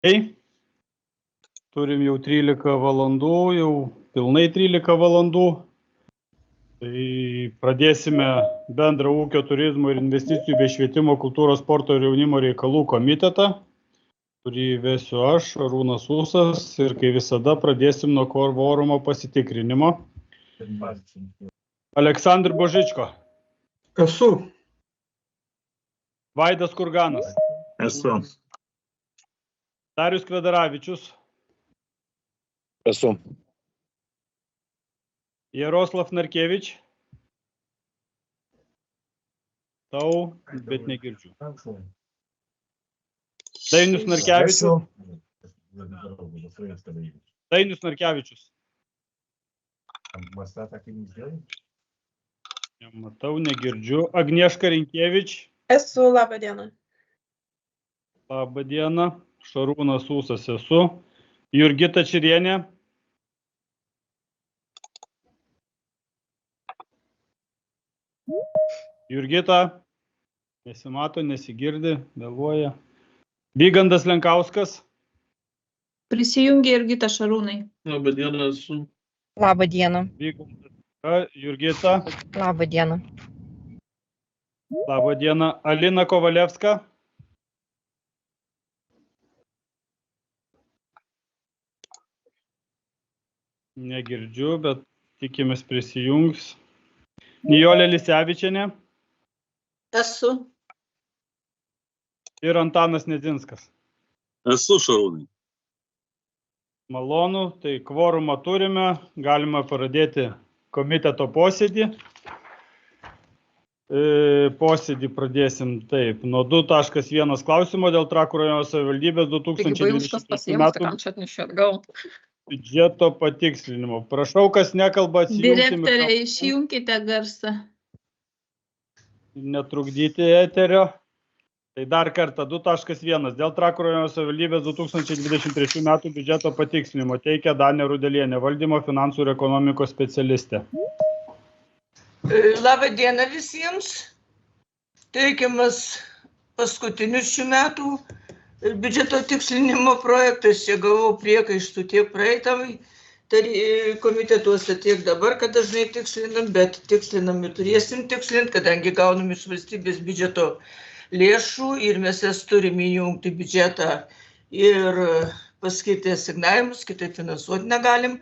Turim jau 13 valandų, jau pilnai 13 valandų. Tai pradėsime bendrą ūkio, turizmo ir investicijų bei švietimo, kultūros, sporto ir jaunimo reikalų komitetą, kurį vesiu aš, Arūnas Ūsas, ir kai visada pradėsim nuo kvorumo pasitikrinimo. Aleksandr Božičko. Esu. Vaidas Kurganas. Esu. Darius Kvedaravičius. Esu. Jaroslav Narkevič. Tau, bet negirdžiu. Dainius Narkevičius. Dainius Narkevičius. Nematau, negirdžiu. Agnieška Rinkievič. Esu, labą dieną. Labą dieną. Šarūnas Ūsas esu. Jurgita Čirienė. Jurgita. Nesimato, nesigirdi, vėluoja. Vygandas Lenkauskas. Prisijungė Jurgita Šarūnai. Labą dieną, esu. Labą dieną. Vygandas Jurgita. Labą dieną. Labą dieną. Alina Kovalevska. Negirdžiu, bet tikimės prisijungs. Nijolė Lisevičienė. Esu. Ir Antanas Nedzinskas. Esu, Šarūnai. Malonu, tai kvorumą turime, galima pradėti komiteto posėdį. Posėdį pradėsim taip, nuo 2.1 klausimo dėl Trakų rajono savivaldybės 2020 metų biudžeto patikslinimo. Prašau, kas nekalba, atsijungti Direktorė, išjungkite garsą. Netrukdyti eterio. Tai dar kartą 2.1 dėl Trakų rajono savivaldybės 2023 metų biudžeto patikslinimo teikia Danė Rudelienė, valdymo, finansų ir ekonomikos specialistė. Labą dieną visiems. Teikiamas paskutinius šių metų biudžeto tikslinimo projektas. Čia gavau priekaištų tiek praeitam komitetuose, tiek dabar, kad dažnai tikslinam, bet tikslinam ir turėsim tikslinti, kadangi gaunam iš valstybės biudžeto lėšų ir mes jas turime įjungti biudžetą ir paskirti asignavimus, kitaip finansuoti negalim.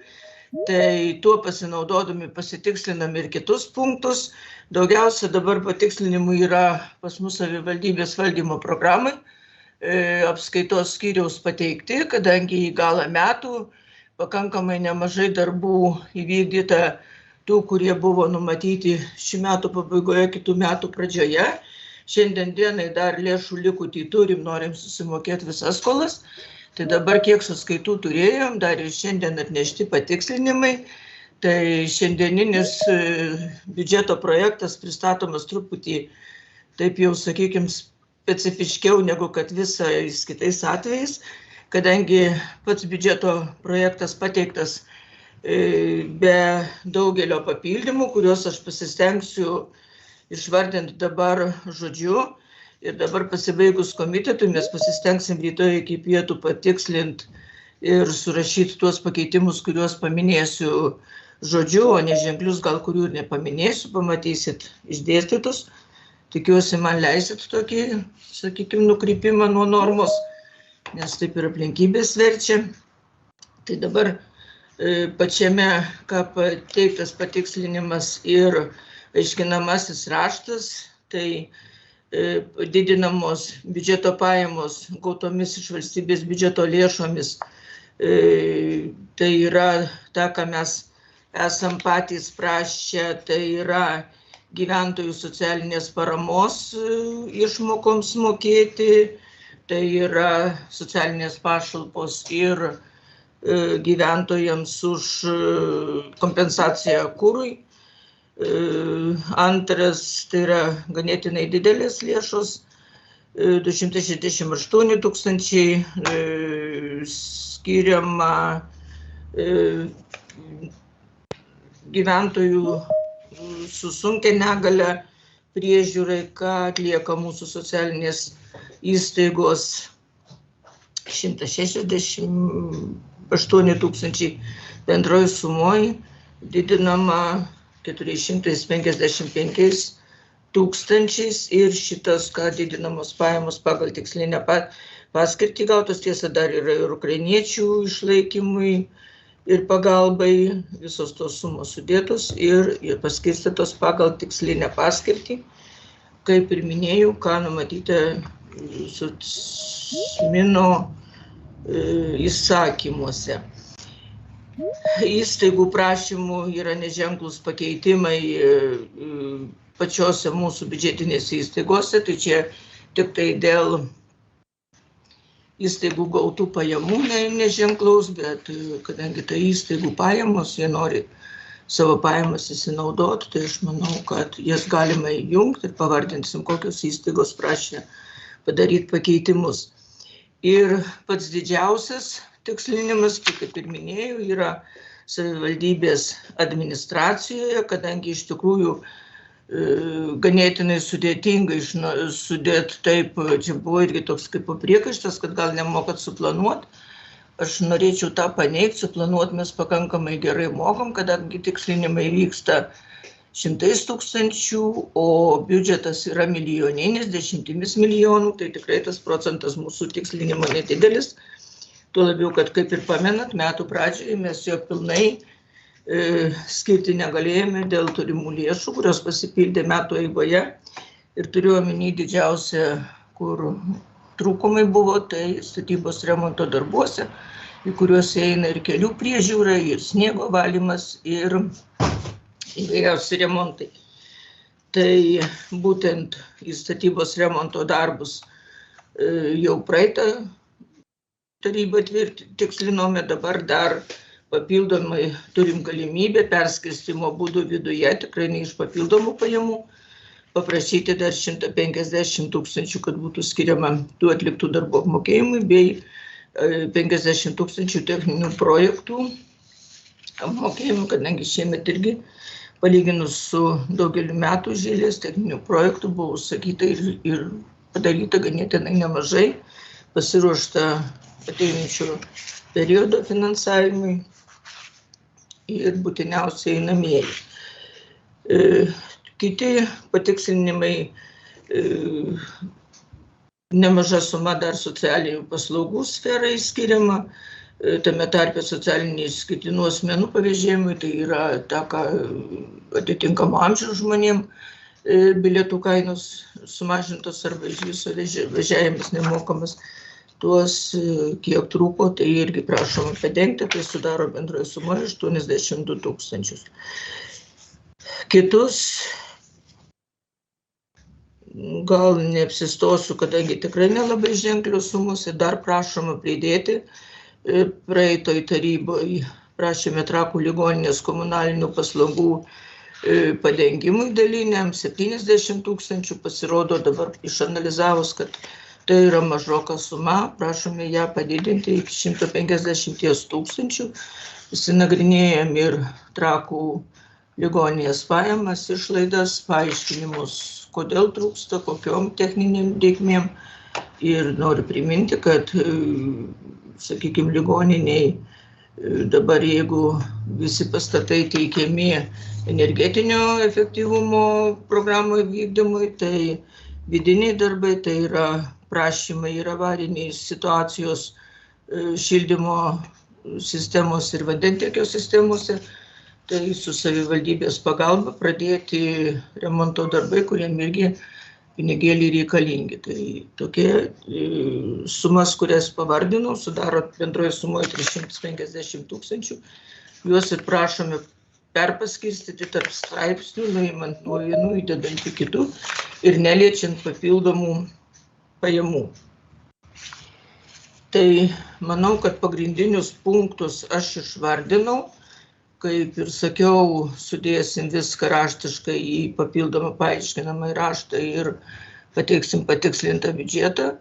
Tai tuo pasinaudodami pasitikslinam ir kitus punktus. Daugiausia dabar patikslinimų yra pas mus savivaldybės valdymo programai, apskaitos skyriaus pateikti, kadangi į galą metų pakankamai nemažai darbų įvykdyta tų, kurie buvo numatyti šių metų pabaigoje, kitų metų pradžioje. Šiandien dienai dar lėšų likutį turim, norim susimokėti visas skolas. Tai dabar kiek sąskaitų turėjom, dar ir šiandien atnešti patikslinimai. Tai šiandieninis biudžeto projektas pristatomas truputį, taip jau sakykime, specifiškiau negu kad visais kitais atvejais, kadangi pats biudžeto projektas pateiktas be daugelio papildymų, kuriuos aš pasistengsiu išvardinti dabar žodžiu. Ir dabar pasibaigus komitetui mes pasistengsim rytoj iki pietų patikslinti ir surašyti tuos pakeitimus, kuriuos paminėsiu žodžiu, o ne ženklius, gal kurių nepaminėsiu, pamatysit išdėstytus. Tikiuosi, man leisit tokį, sakykime, nukrypimą nuo normos, nes taip ir aplinkybės verčia. Tai dabar pačiame, ką pateiktas patikslinimas ir aiškinamasis raštas, tai didinamos biudžeto pajamos gautomis iš valstybės biudžeto lėšomis. Tai yra ta, ką mes esam patys prašę, tai yra gyventojų socialinės paramos išmokoms mokėti, tai yra socialinės pašalpos ir gyventojams už kompensaciją kurui. Antras, tai yra ganėtinai didelės lėšos, 268 000 skiriama gyventojų su sunkia negalia priežiūrai, ką atlieka mūsų socialinės įstaigos. 168 tūkstančiai bendroji sumoji, didinama 455 tūkstančiais ir šitas, ką didinamos pajamos pagal tikslinę paskirtį gautos, tiesa dar yra ir ukrainiečių išlaikymui ir pagalbai, visos tos sumos sudėtos ir paskirstytos pagal tikslinę paskirtį, kaip ir minėjau, ką numatyta SUTSMINO įsakymuose. Įstaigų prašymų yra neženklus pakeitimai pačiose mūsų biudžetinėse įstaigose, tai čia tik tai dėl įstaigų gautų pajamų neženklaus, bet kadangi tai įstaigų pajamos, jie nori savo pajamas įsinaudoti, tai aš manau, kad jas galima įjungti ir pavardinsim, kokios įstaigos prašė padaryti pakeitimus. Ir pats didžiausias tikslinimas, kaip ir minėjau, yra savivaldybės administracijoje, kadangi iš tikrųjų ganėtinai sudėtingai sudėti taip, čia buvo irgi toks kaip priekaištas, kad gal nemokat suplanuoti. Aš norėčiau tą paneigti, suplanuoti mes pakankamai gerai mokam, kadangi tikslinimai vyksta 100 tūkstančių, o biudžetas yra milijoninis, 10 milijonų, tai tikrai tas procentas mūsų tikslinimo nedidelis. Tuo labiau, kad kaip ir pamenat, metų pradžioje mes jo pilnai skirti negalėjome dėl turimų lėšų, kurios pasipildė metų eigoje. Ir turiu omeny didžiausia, kur trūkumai buvo, tai statybos remonto darbuose, į kuriuos eina ir kelių priežiūra, ir sniego valymas, ir įvairiausi remontai. Tai būtent į statybos remonto darbus jau praeitą tarybą tikslinome, dabar dar papildomai turim galimybę perskirstymo būdų viduje, tikrai ne iš papildomų pajamų, paprašyti dar 150 tūkstančių, kad būtų skiriama tų atliktų darbų apmokėjimui, bei 50 tūkstančių techninių projektų apmokėjimų, kadangi šiemet irgi palyginus su daugeliu metų žėlės techninių projektų buvo užsakyta ir padaryta ganėtinai nemažai, pasiruošta ateinančio periodo finansavimui ir būtiniausiai einamieji. Kiti patikslinimai, nemaža suma dar socialinių paslaugų sferai skiriama, tame tarpe socialiniai išskirtinų asmenų pavėžėjimui, tai yra ta, ką atitinkamo amžiaus žmonėm bilietų kainos sumažintos arba iš viso važiavimas nemokamas. Tuos, kiek trūko, tai irgi prašoma padengti, tai sudaro bendroje sumoje 82 tūkstančius. Kitus gal neapsistosiu, kadangi tikrai nelabai ženklios sumos ir dar prašoma pridėti. Praeitoj taryboje prašėme Trakų ligoninės komunalinių paslaugų padengimui daliniam 70 tūkstančių, pasirodo dabar išanalizavus, kad tai yra mažoka suma, prašome ją padidinti iki 150 tūkstančių. Įsinagrinėjom ir Trakų ligoninės pajamas, išlaidas, paaiškinimus, kodėl trūksta, kokiom techninėm reikmėm. Ir noriu priminti, kad, sakykime, ligoniniai dabar, jeigu visi pastatai teikiami energetinio efektyvumo programų vykdymui, tai vidiniai darbai, tai yra prašymai ir avariniai situacijos šildymo sistemos ir vandentiekio sistemose, tai su savivaldybės pagalba pradėti remonto darbai, kuriem irgi pinigėliai reikalingi. Tai tokie sumas, kurias pavardinau, sudaro bendroje sumoje 350 tūkstančių. Juos ir prašome perpaskirstyti tarp straipsnių, nuimant nuo vienų, įdedant į kitų ir neliečiant papildomų pajamų. Tai manau, kad pagrindinius punktus aš išvardinau. Kaip ir sakiau, sudėsim viską raštiškai į papildomą paaiškinamą raštą ir pateiksim patikslintą biudžetą,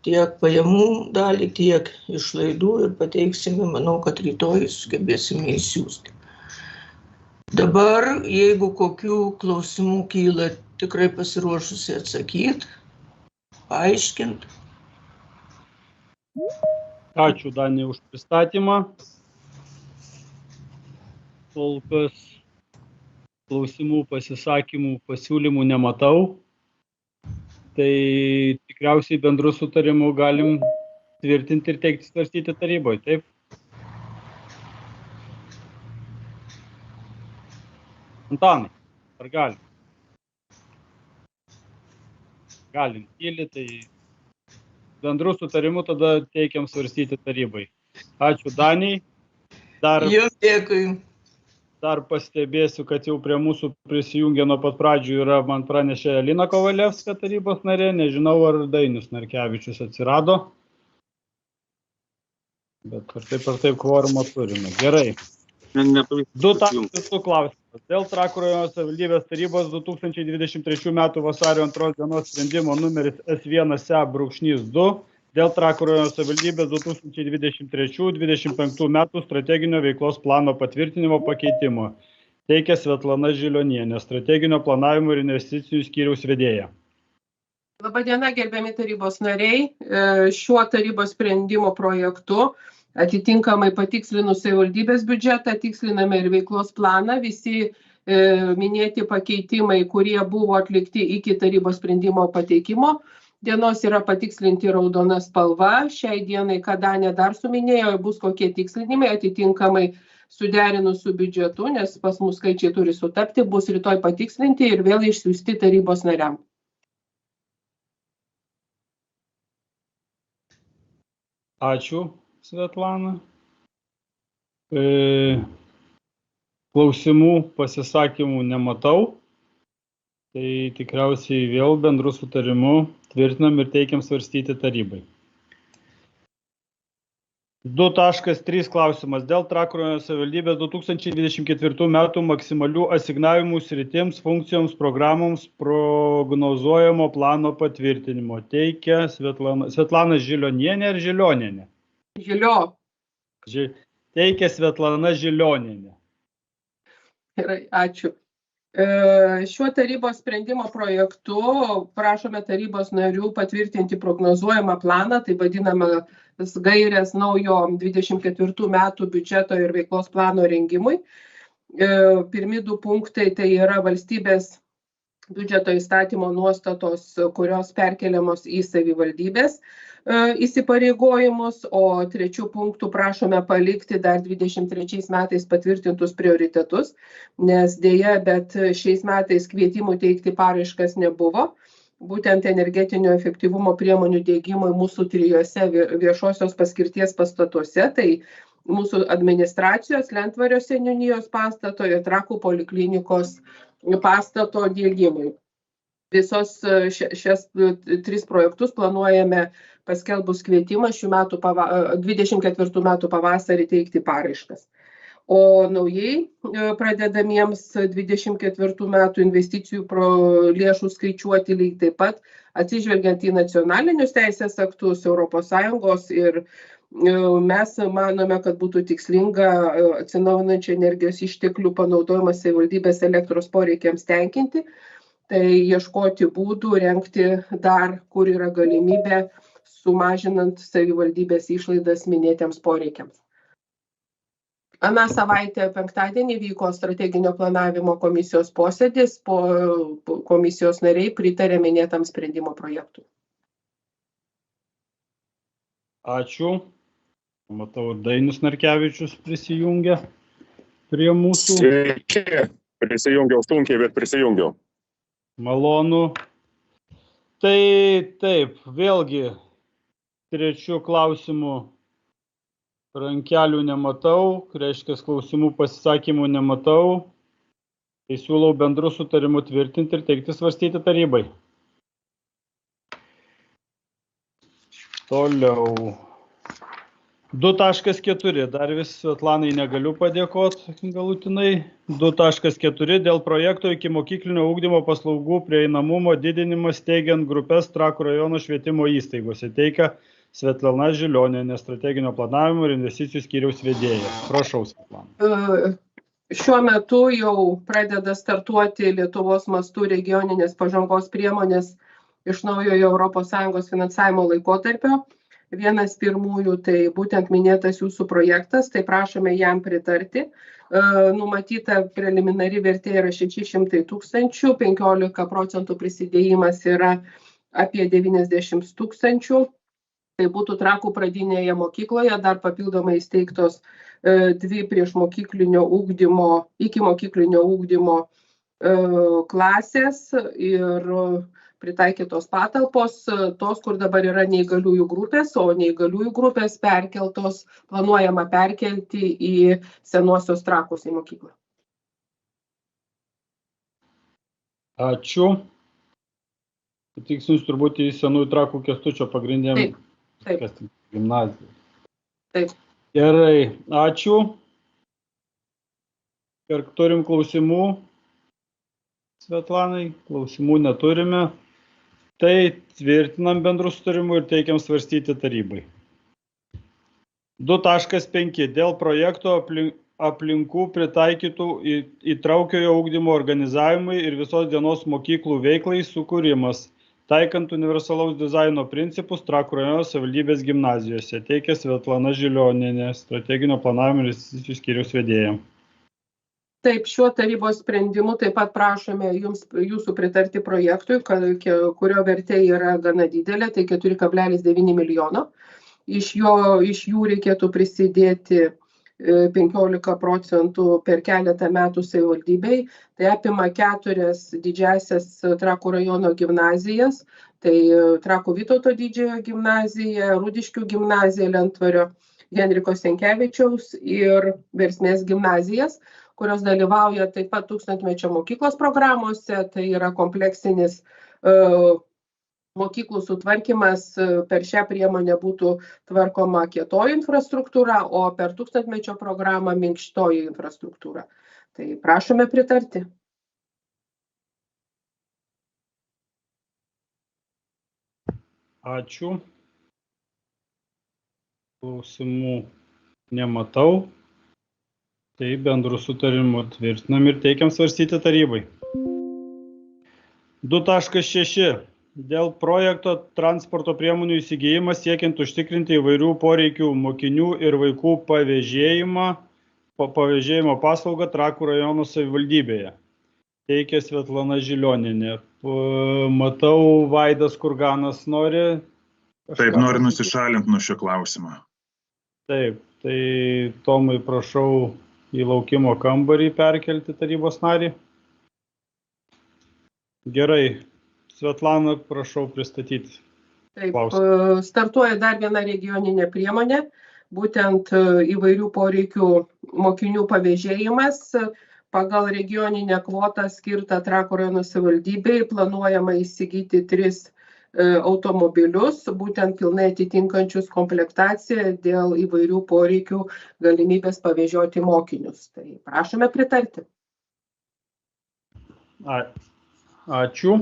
tiek pajamų dalį, tiek išlaidų ir pateiksime, manau, kad rytoj sugebėsime įsiųsti. Dabar, jeigu kokių klausimų kyla, tikrai pasiruošusi atsakyti, paaiškinti. Ačiū, Daniai, už pristatymą. Kol kas klausimų, pasisakymų, pasiūlymų nematau. Tai tikriausiai bendru sutarimu galim tvirtinti ir teikti svarstyti taryboje, taip? Antanai, ar galim? Galim, tyli, tai bendru sutarimu tada teikiam svarstyti tarybai. Ačiū, Daniai. Jums dėkui. Dar pastebėsiu, kad jau prie mūsų prisijungė nuo pat pradžių yra, man pranešė Lina Kovalevska tarybos narė, nežinau, ar Dainius Narkevičius atsirado. Bet ar taip kvorumą turime. Gerai. Du klausimas. Dėl Trakų rajono savivaldybės tarybos 2023 m. vasario 2 dienos sprendimo numeris S1-2 dėl Trakų rajono savivaldybės 2023-2025 m. strateginio veiklos plano patvirtinimo pakeitimo. Teikia Svetlana Žilionienė, strateginio planavimo ir investicijų skyriaus vedėja. Labadiena, gerbiami tarybos nariai. Šiuo tarybos sprendimo projektu atitinkamai patikslinus savivaldybės biudžetą, tiksliname ir veiklos planą. Visi minėti pakeitimai, kurie buvo atlikti iki tarybos sprendimo pateikimo dienos, yra patikslinti raudona spalva. Šiai dienai, ką Danė dar suminėjo, bus kokie tikslinimai atitinkamai suderinus su biudžetu, nes pas mus skaičiai turi sutapti, bus rytoj patikslinti ir vėl išsiųsti tarybos nariam. Ačiū, Svetlana. Klausimų, pasisakymų nematau. Tai tikriausiai vėl bendru sutarimu tvirtinam ir teikiam svarstyti tarybai. 2.3 klausimas. Dėl Trakų rajono savivaldybės 2024 m. maksimalių asignavimų sritims, funkcijoms, programoms prognozuojamo plano patvirtinimo. Teikia Svetlana Žilionienė ar Žilionienė? Žilio. Teikia Svetlana Žilionienė. Gerai, ačiū. Šiuo tarybos sprendimo projektu prašome tarybos narių patvirtinti prognozuojamą planą, tai vadinamas gairės naujo 24 metų biudžeto ir veiklos plano rengimui. Pirmi du punktai tai yra valstybės biudžeto įstatymo nuostatos, kurios perkeliamos į savivaldybės įsipareigojimus, o trečių punktų prašome palikti dar 23 metais patvirtintus prioritetus, nes dėja, bet šiais metais kvietimų teikti paraiškas nebuvo. Būtent energetinio efektyvumo priemonių diegimui mūsų 3 viešosios paskirties pastatuose, tai mūsų administracijos, Lentvario seniūnijos pastato ir Trakų poliklinikos pastato diegimui. Visos šias 3 projektus planuojame paskelbus kvietimą šių metų 24 metų pavasarį teikti paraiškas. O naujai pradedamiems 24 metų investicijų lėšų skaičiuoti lygiai taip pat, atsižvelgiant į nacionalinius teisės aktus ES ir mes manome, kad būtų tikslinga atsinaujinančių energijos išteklių panaudojimas savivaldybės elektros poreikiams tenkinti, tai ieškoti būdų, rengti dar, kur yra galimybė, sumažinant savivaldybės išlaidas minėtiems poreikiams. Aną savaitę penktadienį vyko strateginio planavimo komisijos posėdis, komisijos nariai pritarė minėtam sprendimo projektui. Ačiū. Matau, Dainius Narkevičius prisijungia prie mūsų. Sveiki. Prisijungiau sunkiai, bet prisijungiau. Malonu. Tai taip, vėlgi, trečių klausimų rankelių nematau, reiškia klausimų pasisakymų nematau. Tai siūlau bendru sutarimu tvirtinti ir teikti svarstyti tarybai. Toliau. 2.4. Dar vis Svetlanai negaliu padėkoti galutinai. 2.4. Dėl projekto iki mokyklinio ugdymo paslaugų prieinamumo didinimas steigiant grupės Trakų rajono švietimo įstaigose. Teikia Svetlana Žilionienė, strateginio planavimo ir investicijų skyriaus vedėja. Prašau, Svetlana. Šiuo metu jau pradeda startuoti Lietuvos mastų regioninės pažangos priemonės iš naujojo ES finansavimo laikotarpio. vienas pirmųjų, tai būtent minėtas jūsų projektas, tai prašome jam pritarti. Numatyta preliminari vertė yra 600 000, 15% prisidėjimas yra apie 90 000. Tai būtų Trakų pradinėje mokykloje dar papildomai įsteigtos 2 priešmokyklinio ugdymo, ikimokyklinio ugdymo klasės ir pritaikytos patalpos, tos, kur dabar yra neįgaliųjų grupės, o neįgaliųjų grupės planuojama perkelti į senosios Trakus į mokyklą. Ačiū. Patikslinsiu turbūt į senųjų Trakų Kęstučio pagrindinėm gimnaziją. Taip. Gerai, ačiū. Ir turim klausimų. Svetlanai, klausimų neturime. Tai tvirtinam bendrų sutarimų ir teikiam svarstyti tarybai. 2.5. Dėl projekto aplinkų pritaikytų įtraukiojo ugdymo organizavimui ir visos dienos mokyklų veiklai sukūrimas, taikant universalaus dizaino principus Trakų rajono savivaldybės gimnazijose, teikia Svetlana Žilionienė, strateginio planavimo ir investicijų skyriaus vedėja. Taip, šiuo tarybos sprendimu taip pat prašome jūsų pritarti projektui, kurio vertė yra gana didelė, tai 4,9 milijono. Iš jų reikėtų prisidėti 15% per keletą metų savivaldybei. Tai apima 4 didžiasias Trakų rajono gimnazijas, tai Trakų Vytauto didžiojo gimnazija, Rūdiškių gimnazija, Lentvario Henriko Senkevičiaus ir Versmės gimnazijas, kurios dalyvauja taip pat tūkstantmečio mokyklos programuose, tai yra kompleksinis mokyklų sutvarkymas, per šią priemonę būtų tvarkoma kietoji infrastruktūra, o per tūkstantmečio programą minkštoji infrastruktūra. Tai prašome pritarti. Ačiū. Klausimų nematau. Tai bendrų sutarimų tvirtinam ir teikiam svarstyti tarybai. 2.6. Dėl projekto transporto priemonių įsigijimas siekiant užtikrinti įvairių poreikių mokinių ir vaikų pavėžėjimo paslaugą Trakų rajono savivaldybėje. Teikia Svetlana Žilionienė. Matau, Vaidas Kurganas nori. Taip, noriu nusišalinti nuo šio klausimo. Taip, tai Tomai prašau į laukimo kambarį perkelti tarybos narį. Gerai. Svetlana, prašau pristatyti. Taip, startuoja dar viena regioninė priemonė, būtent įvairių poreikių mokinių pavėžėjimas. Pagal regioninę kvotą skirtą Trakų rajono savivaldybei planuojama įsigyti 3 automobilius, būtent pilnai atitinkančius komplektaciją dėl įvairių poreikių galimybės pavėžioti mokinius. Tai prašome pritarti. Ačiū.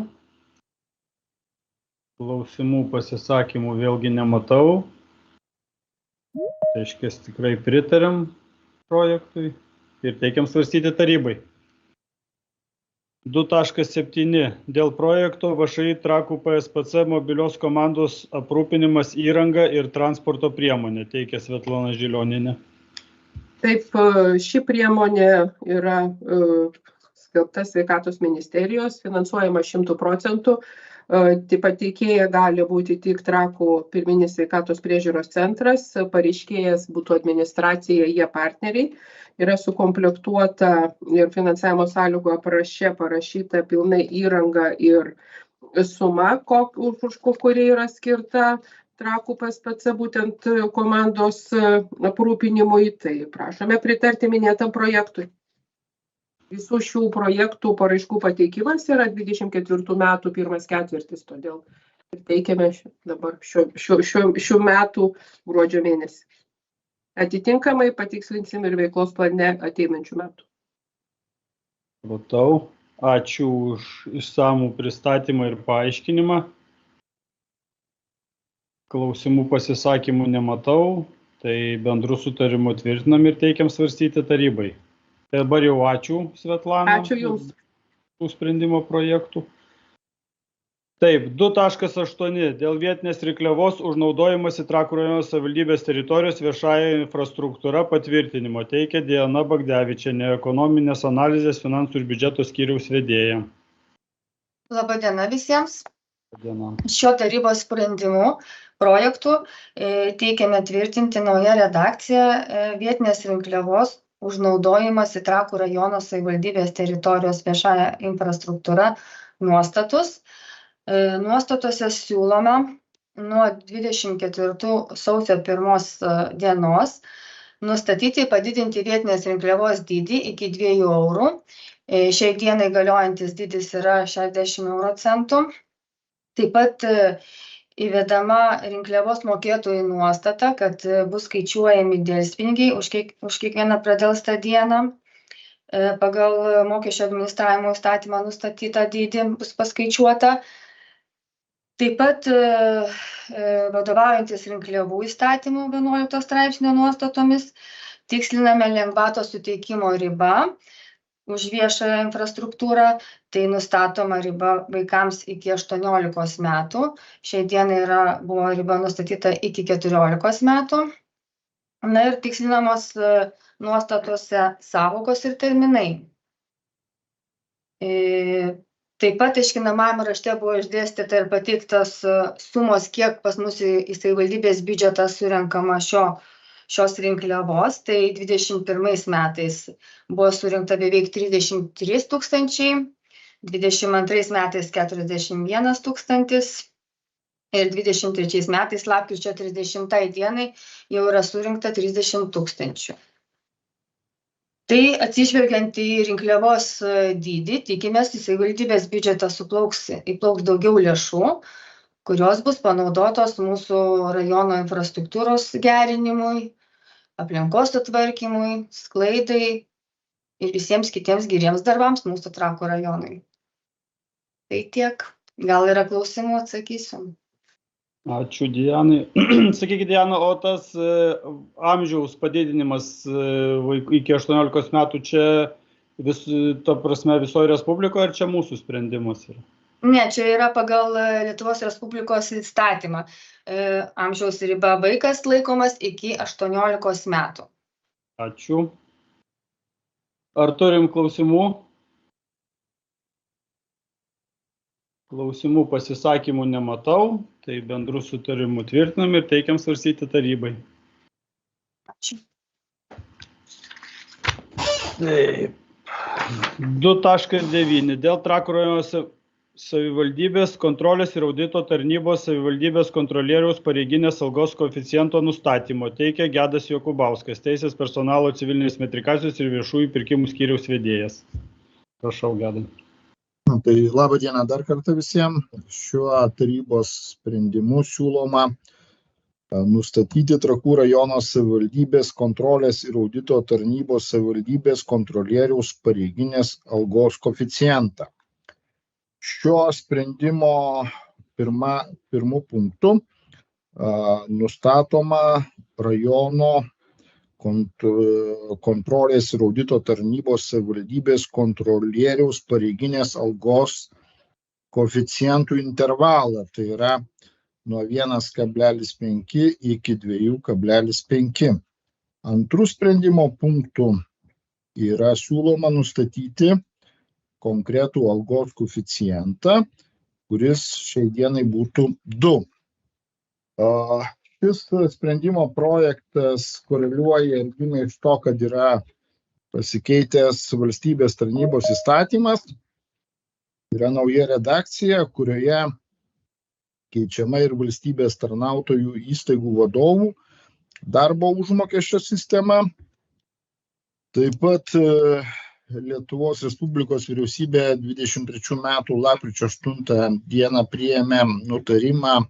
Klausimų pasisakymų vėlgi nematau. Reiškės tikrai pritarėm projektui ir teikiam svarstyti tarybai. 2.7. Dėl projekto VŠI Trakų PSPC mobilios komandos aprūpinimas įranga ir transporto priemonė, teikia Svetlana Žilionienė. Taip, ši priemonė yra skelbta Sveikatos ministerijos, finansuojama 100%. Pateikėja gali būti tik Trakų pirminis sveikatos priežiūros centras, pareiškėjas būtų administracija, jie partneriai. Yra sukomplektuota ir finansavimo sąlygų apraše parašyta pilnai įranga ir suma, kuri yra skirta Trakų PSPC būtent komandos aprūpinimui. Tai prašome pritarti minėtam projektui. Visų šių projektų paraiškų pateikimas yra 24 metų pirmas ketvirtis, todėl teikiame dabar šių metų gruodžio mėnesį. Atitinkamai patikslinsim ir veiklos plane ateinančių metų. Matau. Ačiū už išsamų pristatymą ir paaiškinimą. Klausimų pasisakymų nematau, tai bendrų sutarimų tvirtinam ir teikiam svarstyti tarybai. Dabar jau ačiū, Svetlana. Ačiū Jums. Tų sprendimo projektų. Taip, 2.8. Dėl vietinės rinkliavos užnaudojimasi Trakų rajono savivaldybės teritorijos viešąja infrastruktūra patvirtinimo teikia Diana Bagdevičienė, ekonominės analizės finansų ir biudžeto skyriaus vedėja. Labadiena visiems. Diena. Šio tarybos sprendimu projektų teikiame tvirtinti naują redakciją vietinės rinkliavos užnaudojimas į Trakų rajono savivaldybės teritorijos viešąją infrastruktūrą nuostatus. Nuostatose siūloma nuo 24 sausio 1 dienos nustatyti padidinti vietinės rinkliavos dydį iki 2 eurų. Šiai dienai galiojantis dydis yra 60 euro centų. Taip pat įvedama rinkliavos mokėtojų nuostata, kad bus skaičiuojami delspinigiai už kiekvieną pradelstą dieną. Pagal mokesčio administravimo įstatymą nustatytą dydį bus paskaičiuota. Taip pat vadovaujantis rinkliavų įstatymų 11 straipsnio nuostatomis tiksliname lengvatos suteikimo ribą už viešąją infrastruktūrą, tai nustatoma riba vaikams iki 18 metų. Šiai dienai buvo riba nustatyta iki 14 metų. Na ir tikslinamos nuostatose sąvokos ir terminai. Taip pat aiškinamajame rašte buvo išdėstyta ir pateiktas sumos, kiek pas mus į savivaldybės biudžetą surenkama šios rinkliavos. Tai 21 metais buvo surinkta beveik 33 tūkstančiai, 22 metais 41 tūkstantis ir 23 metais lapkričio 30 dienai jau yra surinkta 30 tūkstančių. Tai atsižvelgiant į rinkliavos dydį, tikimės į savivaldybės biudžetą įplauks daugiau lėšų, kurios bus panaudotos mūsų rajono infrastruktūros gerinimui, aplinkos sutvarkymui, sklaidai ir visiems kitiems geriems darbams mūsų Trakų rajonui. Tai tiek. Gal yra klausimų, atsakysiu. Ačiū, Dianai. Sakykite, Diana, o tas amžiaus padidinimas iki 18 metų čia visoje Respublikoje, ar čia mūsų sprendimas yra? Ne, čia yra pagal Lietuvos Respublikos įstatymą. Amžiaus riba vaikas laikomas iki 18 metų. Ačiū. Ar turim klausimų? Klausimų pasisakymų nematau, tai bendrų sutarimų tvirtinam ir teikiam svarstyti tarybai. Ačiū. Taip. 2.9. Dėl Trakų rajono savivaldybės kontrolės ir audito tarnybos savivaldybės kontrolieriaus pareiginės algos koeficiento nustatymo teikia Gedas Jokubauskas, Teisės personalo civilinės metrikacijos ir viešųjų pirkimų skyriaus vedėjas. Prašau, Gedai. Tai labą dieną dar kartą visiems. Šiuo tarybos sprendimu siūloma nustatyti Trakų rajono savivaldybės kontrolės ir audito tarnybos savivaldybės kontrolieriaus pareiginės algos koeficientą. Šio sprendimo pirmu punktu nustatoma rajono kontrolės ir audito tarnybos savivaldybės kontrolieriaus pareiginės algos koeficientų intervalą, tai yra nuo 1,5 iki 2,5. Antrų sprendimo punktų yra siūloma nustatyti konkretų algos koeficientą, kuris šiai dienai būtų 2. Šis sprendimo projektas koreliuoja ir gimė iš to, kad yra pasikeitęs valstybės tarnybos įstatymas. Yra nauja redakcija, kurioje keičiama ir valstybės tarnautojų įstaigų vadovų darbo užmokesčio sistema. Taip pat Lietuvos Respublikos vyriausybė 23 metų lapkričio 8 dieną priėmė nutarimą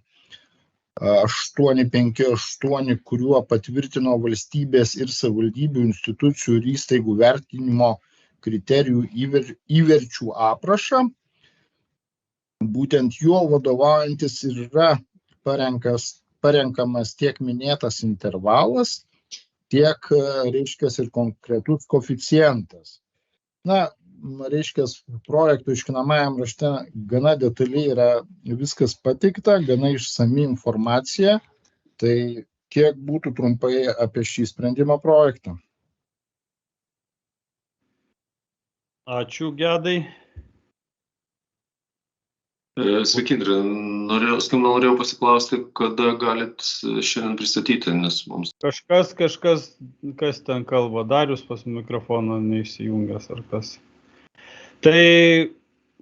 858, kuriuo patvirtino valstybės ir savivaldybių institucijų ir įstaigų vertinimo kriterijų įverčių aprašą. Būtent juo vadovaujantis ir yra parenkamas tiek minėtas intervalas, tiek reiškias ir konkretus koeficientas. Na, reiškia, projektų iškinamajam rašte gana detaliai yra viskas pateikta, gana išsami informacija. Tai kiek būtų trumpai apie šį sprendimo projektą? Ačiū, Gedai. Sveiki, Indrė. Norėjau pasiklausti, kada galit šiandien pristatyti, nes mums... Kas ten kalba? Darius pas mikrofoną neįsijungęs ar kas. Tai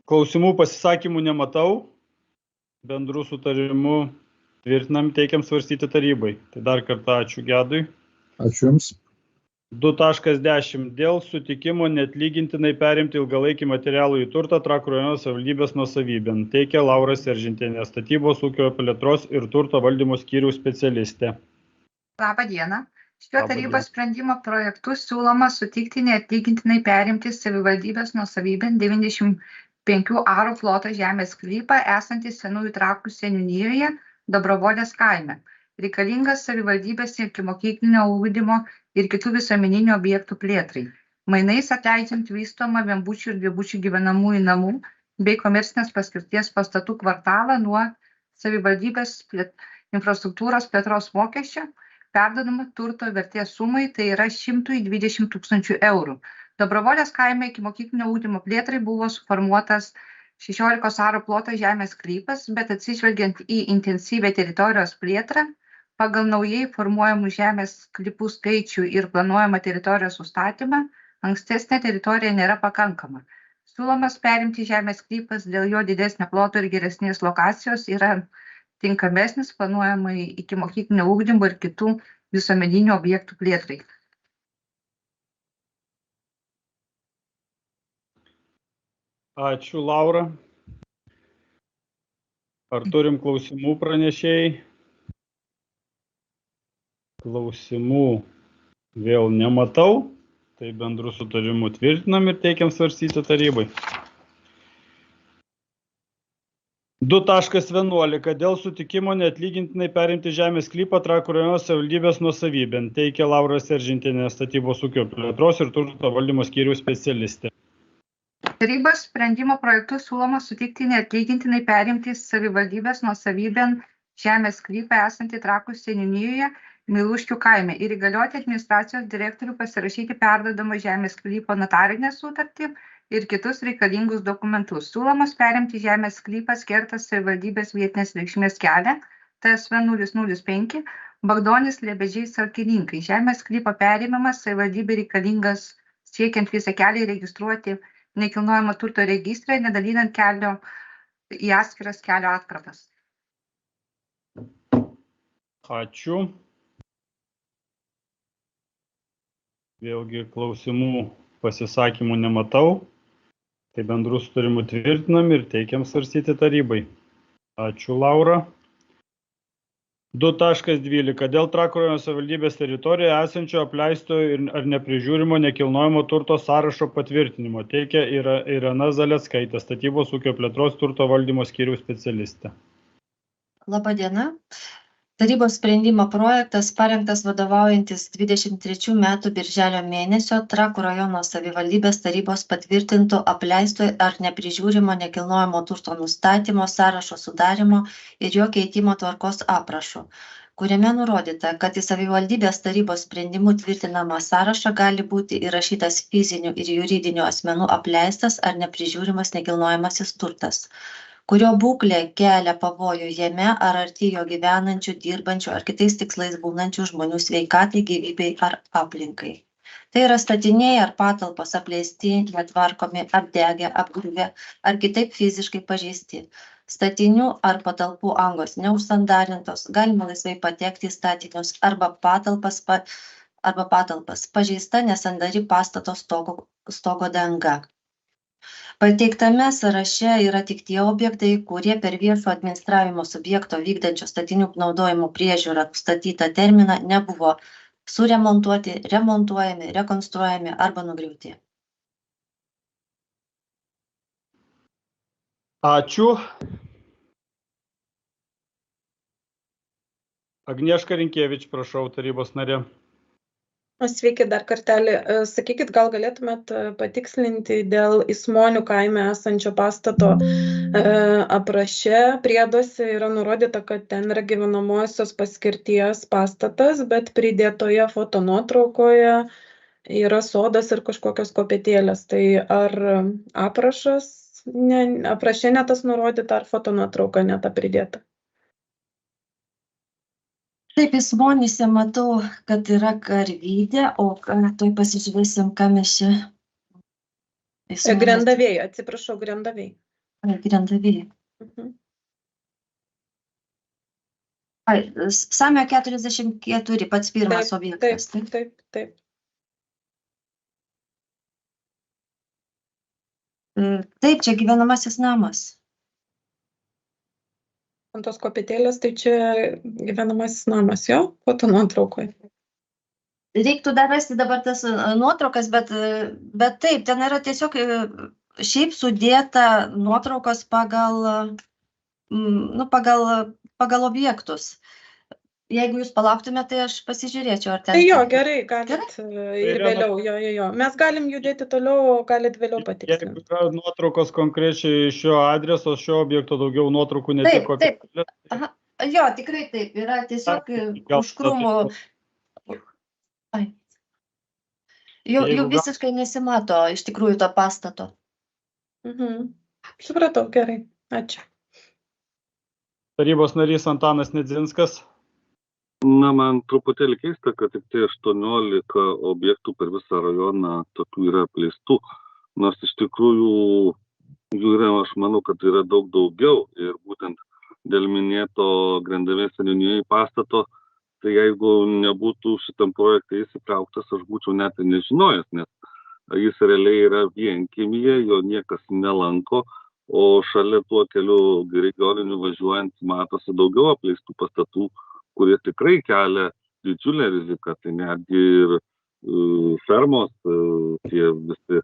klausimų pasisakymų nematau. Bendrų sutarimų tvirtinam, teikiam svarstyti tarybai. Tai dar kartą ačiū Gedui. Ačiū Jums. 2.10. Dėl sutikimo neatlygintinai perimti ilgalaikį materialų į turtą Trakų rajono savivaldybės nuosavybėn. Teikia Laura Seržintienė, statybos ūkio plėtros ir turto valdymo skyriaus specialistė. Labą dieną. Šiuo tarybos sprendimo projektu siūloma sutikti neatlygintinai perimti savivaldybės nuosavybėn 95 arų ploto žemės sklypą esantį Senųjų Trakų seniūnijoje Dobrovolės kaime. Reikalingas savivaldybės ikimokyklinio ugdymo ir kitų visuomeninių objektų plėtrai. Mainais atleidžiant vystomą vienbučių ir dvibučių gyvenamųjų namų bei komercinės paskirties pastatų kvartalą nuo savivaldybės infrastruktūros plėtros mokesčio, perduodama turto vertės sumai, tai yra 120 000 eurų. Dobrovolės kaime ikimokyklinio ugdymo plėtrai buvo suformuotas 16 arų ploto žemės sklypas, bet atsižvelgiant į intensyvę teritorijos plėtrą, pagal naujai formuojamų žemės sklypų skaičių ir planuojamą teritorijos užstatymą, ankstesnė teritorija nėra pakankama. Siūlomas perimti žemės sklypas dėl jo didesnio ploto ir geresnės lokacijos yra tinkamesnis planuojamai ikimokyklinio ugdymo ir kitų visuomeninių objektų plėtrai. Ačiū, Laura. Ar turim klausimų pranešėjai? Klausimų vėl nematau, tai bendrų sutarimų tvirtinam ir teikiam svarstyti tarybai. 2.11. Dėl sutikimo neatlygintinai perimti žemės sklypą Trakų rajono savivaldybės nuosavybėn. Teikia Laura Seržintienė, statybos ūkio plėtros ir turto valdymo skyriaus specialistė. Tarybos sprendimo projektu siūloma sutikti neatlygintinai perimti savivaldybės nuosavybėn žemės sklypą esantį Trakų seniūnijoje Miluškių kaime ir įgalioti administracijos direktorių pasirašyti perduodamą žemės sklypo notarinę sutartį ir kitus reikalingus dokumentus. Siūlomas perimti žemės sklypą skirtas savivaldybės vietinės reikšmės kelią TSV 005 Bagdonis Lebežiai Salkininkai. Žemės sklypo perėmimas savivaldybė reikalingas siekiant visą kelią įregistruoti nekilnojamo turto registrą, nedalinant kelio į atskiras kelio atkarpas. Ačiū. Vėlgi klausimų pasisakymų nematau. Tai bendrų sutarimų tvirtinam ir teikiam svarstyti tarybai. Ačiū, Laura. 2.12. Dėl Trakų rajono savivaldybės teritorijoje esančio apleisto ar neprižiūrimo nekilnojamo turto sąrašo patvirtinimo. Teikia Irena Zaleckaitė, statybos ūkio plėtros turto valdymo skyriaus specialistė. Labą dieną. Tarybos sprendimo projektas parengtas vadovaujantis 23 metų birželio mėnesio Trakų rajono savivaldybės tarybos patvirtinto apleisto ar neprižiūrimo nekilnojamo turto nustatymo sąrašo sudarimo ir jo keitimo tvarkos aprašo, kuriame nurodyta, kad į savivaldybės tarybos sprendimų tvirtinamą sąrašą gali būti įrašytas fizinių ir juridinių asmenų apleistas ar neprižiūrimas nekilnojamasis turtas, kurio būklė kelia pavojų jame ar arti jo gyvenančių, dirbančių ar kitais tikslais būnančių žmonių sveikatai, gyvybei ar aplinkai. Tai yra statiniai ar patalpos apleisti, netvarkomi, apdegę, apgriuvę ar kitaip fiziškai pažeisti. Statinių ar patalpų angos neužsandarintos, galima laisvai patekti į statinius arba patalpas pažeista nesandari pastato stogo danga. Pateiktame sąraše yra tik tie objektai, kurie per viešo administravimo subjekto vykdančio statinių naudojimo priežiūrą nustatytą terminą nebuvo suremontuoti, remontuojami, rekonstruojami arba nugriauti. Ačiū. Agnieška Rinkėvič, prašau, tarybos narė. Sveiki dar kartelį. Sakykit, gal galėtumėt patikslinti dėl Ismonių kaime esančio pastato apraše. Prieduose yra nurodyta, kad ten yra gyvenamosios paskirties pastatas, bet pridėtoje fotonuotraukoje yra sodas ir kažkokios kopėtėlės. Tai ar apraše ne tas nurodyta, ar fotonuotrauka ne ta pridėta? Taip, Ismonyse matau, kad yra karvidė, o tuoj pasižiūrėsim, ką mes čia. Grendavėjai, atsiprašau, grendavėjai. Grendavėjai. Samio 44, pats pirmas objektas. Taip. Taip, čia gyvenamasis namas. Ant tos kopėtėlės, tai čia gyvenamasis namas, jo, fotonuotraukoje. Reiktų dar rasti dabar tas nuotraukas, bet taip, ten yra tiesiog šiaip sudėta nuotraukos pagal objektus. Jeigu jūs palauktumėte, tai aš pasižiūrėčiau, ar ten... Tai jo, gerai, galit ir vėliau, jo. Mes galim judėti toliau, galit vėliau patikslinti. Jeigu yra nuotraukos konkrečiai šio adreso, šio objekto daugiau nuotraukų ne tik kopėtėlės. Taip. Jo, tikrai taip, yra tiesiog už krūmų. Jau visiškai nesimato iš tikrųjų to pastato. Supratau, gerai, ačiū. Tarybos narys Antanas Nedzinskas. Na, man truputėlį keista, kad tik tai 18 objektų per visą rajoną tokių yra apleistų. Nors iš tikrųjų jų yra, aš manau, kad yra daug daugiau. Ir būtent dėl minėto Grendavės seniūnijos pastato, tai jeigu nebūtų šitam projektui įsitrauktas, aš būčiau net nežinojęs, nes jis realiai yra vienkiemyje, jo niekas nelanko, o šalia tuo keliu regioniniu važiuojant matosi daugiau apleistų pastatų, kurie tikrai kelia didžiulę riziką. Tai netgi ir fermos, tie visi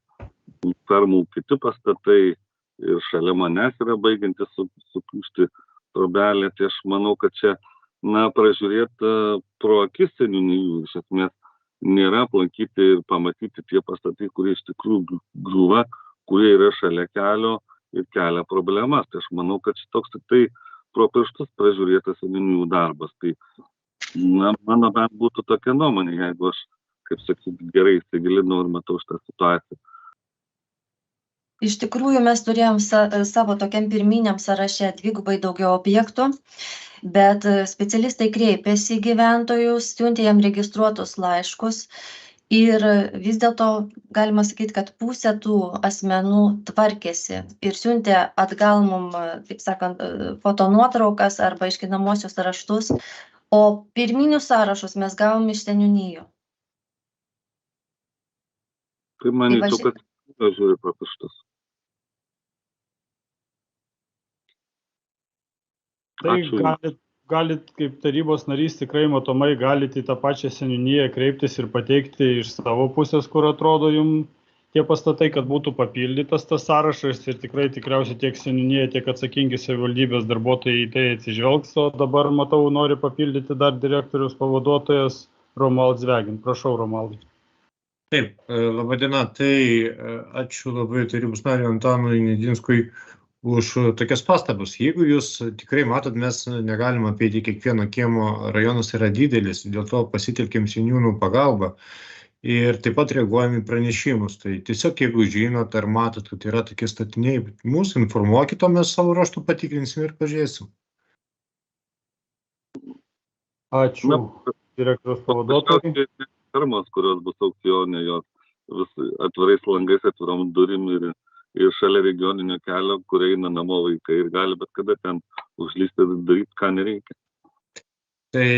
fermų kiti pastatai ir šalia manęs yra baigiantis supūsti trobelė. Tai aš manau, kad čia, pražiūrėti pro akis seniūnijų, iš esmės nėra aplankyti ir pamatyti tie pastatai, kurie iš tikrųjų griūva, kurie yra šalia kelio ir kelia problemas. Tai aš manau, kad šitoks tik tai pro pirštus pražiūrėtas seniūnijų darbas. Tai, mano bent būtų tokia nuomonė, jeigu aš, kaip sakyti, gerai įsigilinau ir matau šitą situaciją. Iš tikrųjų, mes turėjom savo tokiam pirminiam sąraše dvigubai daugiau objektų, bet specialistai kreipėsi į gyventojus, siuntė jam registruotus laiškus. Ir vis dėlto galima sakyti, kad pusė tų asmenų tvarkėsi ir siuntė atgal mum, taip sakant, fotonuotraukas arba aiškinamosius raštus, o pirminius sąrašus mes gavom iš seniūnijų. Tai manyčiau, kad žiūri pro pirštus. Tai galit kaip tarybos narys tikrai matomai galite į tą pačią seniūniją kreiptis ir pateikti iš savo pusės, kur atrodo jums tie pastatai, kad būtų papildytas tas sąrašas ir tikriausiai tiek seniūnija, tiek atsakingi savivaldybės darbuotojai į tai atsižvelgs, o dabar matau nori papildyti dar direktoriaus pavaduotojas Romualdas Zvegin. Prašau, Romualdai. Taip, laba diena. Tai ačiū labai tarybos nariui Antanui Nedzinskui už tokias pastabas. Jeigu jūs tikrai matot, mes negalim apeiti kiekvieno kiemo, rajonas yra didelis, dėl to pasitelkėm seniūnų pagalbą ir taip pat reaguojam į pranešimus. Tai tiesiog, jeigu žinot ar matot, kad yra tokie statiniai, mūsų informuokit, o mes savo ruožtų patikrinsim ir pažiūrėsim. Ačiū, direktoriaus pavaduotojai. Fermos, kurios bus aukcione, jos vis atvirais langais, atvirom durim ir šalia regioninio kelio, kur eina namo vaikai ir gali bet kada ten užlysti ir daryti, ką nereikia. Tai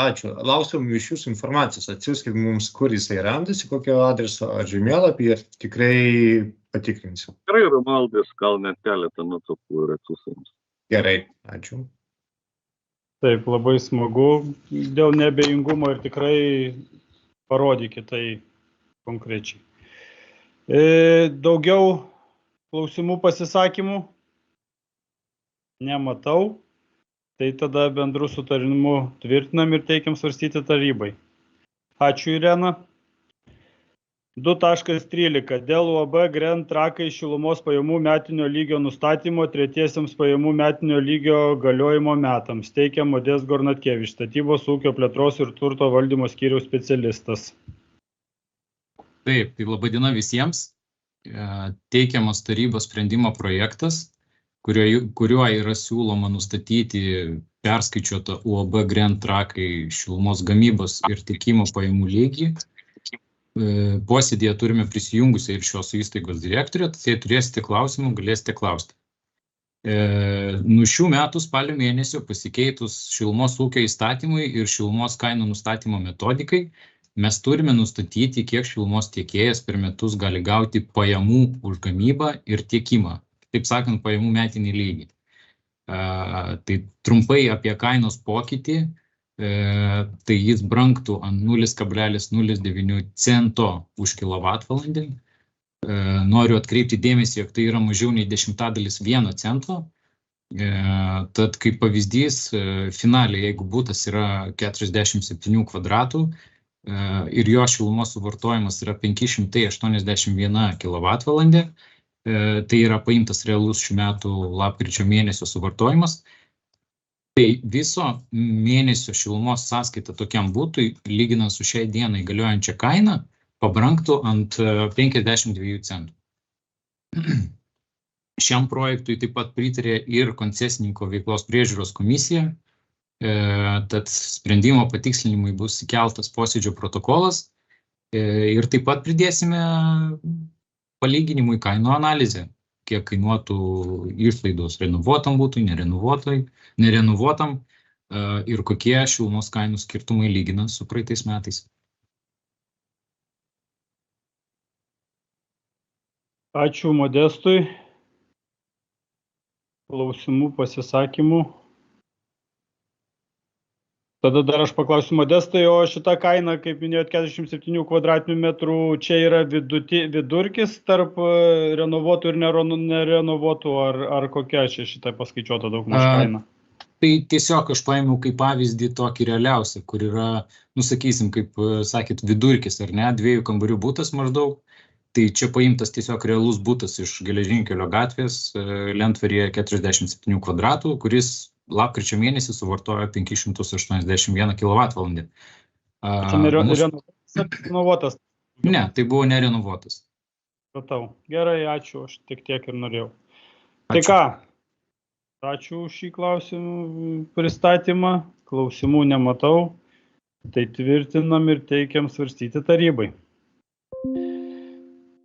ačiū. Lauksiu iš jūsų informacijos. Atsiųskit mums, kur jisai randasi, kokio adreso ar žemėlapį ir tikrai patikrinsiu. Gerai, Romualdas, gal net keletą nuotraukų ir atsiųsims. Gerai, ačiū. Taip, labai smagu dėl neabejingumo ir tikrai parodykite tai konkrečiai. Daugiau klausimų, pasisakymų nematau, tai tada bendru sutarimu tvirtinam ir teikiam svarstyti tarybai. Ačiū, Irena. 2.13. Dėl UAB Grand Trakai šilumos pajamų metinio lygio nustatymo tretiesiams pajamų metinio lygio galiojimo metams. Teikia Modest Gornatkevič, statybos ūkio plėtros ir turto valdymo skyriaus specialistas. Taip, tai laba diena visiems. Teikiamas tarybos sprendimo projektas, kuriuo yra siūloma nustatyti perskaičiuotą UAB Grand Trakai šilumos gamybos ir tiekimo pajamų lygį. Posėdėje turime prisijungusią ir šios įstaigos direktorę, tai turėsite klausimų, galėsite klausti. Nuo šių metų spalio mėnesio pasikeitus šilumos ūkio įstatymui ir šilumos kainų nustatymo metodikai, mes turime nustatyti, kiek šilumos tiekėjas per metus gali gauti pajamų už gamybą ir tiekimą, taip sakant, pajamų metinį lygį. Tai trumpai apie kainos pokytį. Tai jis brangtų ant 0,09 cento už kilovatvalandę. Noriu atkreipti dėmesį, jog tai yra mažiau nei 0,1 cento. Tad kaip pavyzdys, finaliai, jeigu butas yra 47 kvadratų ir jo šilumos suvartojimas yra 581 kilovatvalandė, tai yra paimtas realus šių metų lapkričio mėnesio suvartojimas. Tai viso mėnesio šilumos sąskaita tokiam būtui, lyginant su šiai dienai galiojančią kainą, pabrangtų ant 52 centų. Šiam projektui taip pat pritarė ir koncesininko veiklos priežiūros komisija, tad sprendimo patikslinimui bus įkeltas posėdžio protokolas ir taip pat pridėsime palyginimui kainų analizę, kiek kainuotų išlaidos renovuotam būtui, nerenovuotam ir kokie šilumos kainų skirtumai lyginant su praeitais metais. Ačiū Modestui. Klausimų, pasisakymų. Tada dar aš paklausiu Modestai, o šita kaina, kaip minėjot, 47 kvadratinių metrų, čia yra vidurkis tarp renovuotų ir nerenovuotų, ar kokia čia šita paskaičiuota daugmaž kaina? Tai tiesiog aš paėmiau kaip pavyzdį tokį realiausią, kur yra, sakysim, kaip sakėt, vidurkis, ar ne, 2 kambarių butas maždaug. Tai čia paimtas tiesiog realus butas iš Geležinkelio gatvės, Lentvaryje 47 kvadratų, kuris lapkričio mėnesį suvartojo 581 kWh. Tai nerenovuotas? Ne, tai buvo nerenovuotas. Supratau. Gerai, ačiū, aš tiek ir norėjau. Tai ką, ačiū už šį klausimų pristatymą, klausimų nematau, tai tvirtinam ir teikiam svarstyti tarybai.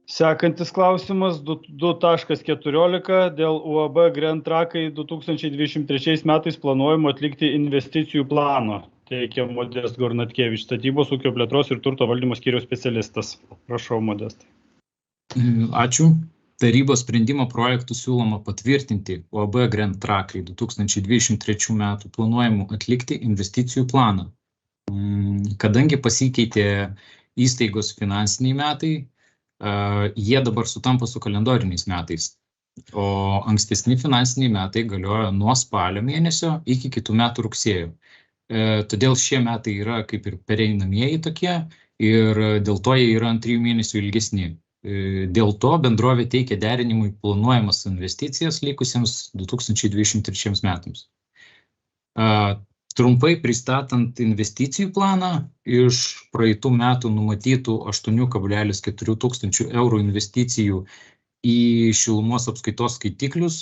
Sekantis klausimas 2.14 dėl UAB Grand Trakai 2023 metais planuojama atlikti investicijų plano. Teikia Modest Gornatkevič, statybos ūkio plėtros ir turto valdymo skyriaus specialistas. Prašau, Modestai. Ačiū. Tarybos sprendimo projektų siūloma patvirtinti UAB Grand Trakai 2023 metų planuojamų atlikti investicijų planą. Kadangi pasikeitė įstaigos finansiniai metai, jie dabar sutampa su kalendoriniais metais, o ankstesni finansiniai metai galiojo nuo spalio mėnesio iki kitų metų rugsėjo. Todėl šie metai yra kaip ir pereinamieji tokie ir dėl to jie yra ant 3 mėnesių ilgesni. Dėl to bendrovė teikia derinimui planuojamas investicijas likusiems 2023 metams. Trumpai pristatant investicijų planą, iš praeitų metų numatytų 8,4 tūkstančių eurų investicijų į šilumos apskaitos skaitiklius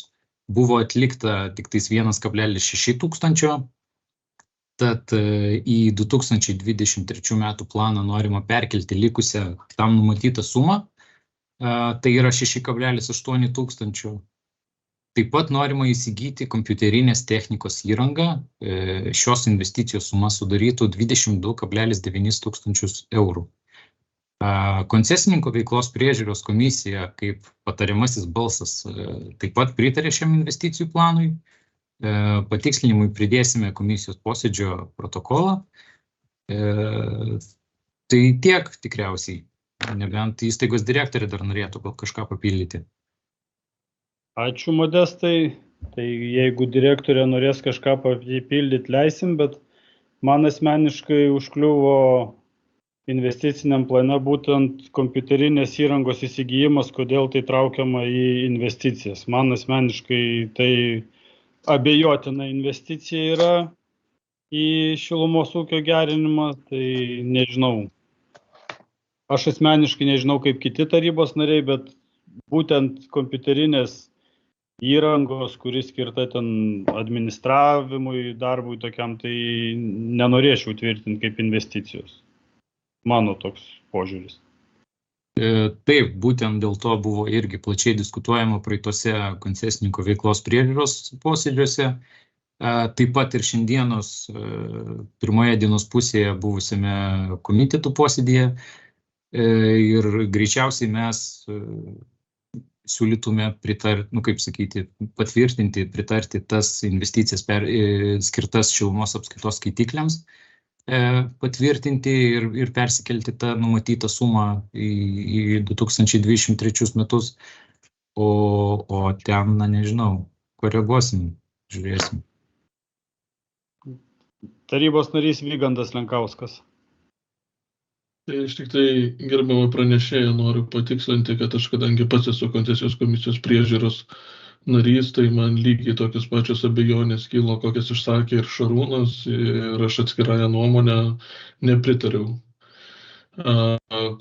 buvo atlikta tik tais 1,6 tūkstančio, tad į 2023 metų planą norima perkelti likusią tam numatytą sumą, tai yra 6,8 tūkstančių. Taip pat norima įsigyti kompiuterinės technikos įrangą. Šios investicijos suma sudarytų 22,9 tūkstančius eurų. Koncesininko veiklos priežiūros komisija kaip patariamasis balsas taip pat pritarė šiam investicijų planui. Patikslinimui pridėsime komisijos posėdžio protokolą. Tai tiek tikriausiai, nebent įstaigos direktorė dar norėtų gal kažką papildyti. Ačiū Modestai. Tai jeigu direktorė norės kažką papildyti, leisim, bet man asmeniškai užkliuvo investiciniam plane būtent kompiuterinės įrangos įsigijimas, kodėl tai traukiama į investicijas. Man asmeniškai tai abejotina investicija yra į šilumos ūkio gerinimą, tai nežinau. Aš asmeniškai nežinau kaip kiti tarybos nariai, bet būtent kompiuterinės įrangos, kuris skirta ten administravimui, darbui tokiam, tai nenorėčiau tvirtinti kaip investicijos. Mano toks požiūris. Taip, būtent dėl to buvo irgi plačiai diskutuojama praeitose koncesininko veiklos priežiūros posėdžiuose. Taip pat ir šiandienos pirmoje dienos pusėje buvusiame komitetų posėdėje. Ir greičiausiai mes siūlytume patvirtinti, pritarti tas investicijas skirtas šilumos apskaitos skaitikliams, patvirtinti ir persikelti tą numatytą sumą į 2023 metus, o ten, nežinau, koreguosim, žiūrėsim. Tarybos narys Vygandas Lenkauskas. Tai aš tik tai gerbiamą pranešėją noriu patikslinti, kad aš kadangi pats esu koncesijos komisijos priežiūros narys, tai man lygiai tokios pačios abejonės kilo, kokias išsakė ir Šarūnas, ir aš atskirąją nuomonę nepritariau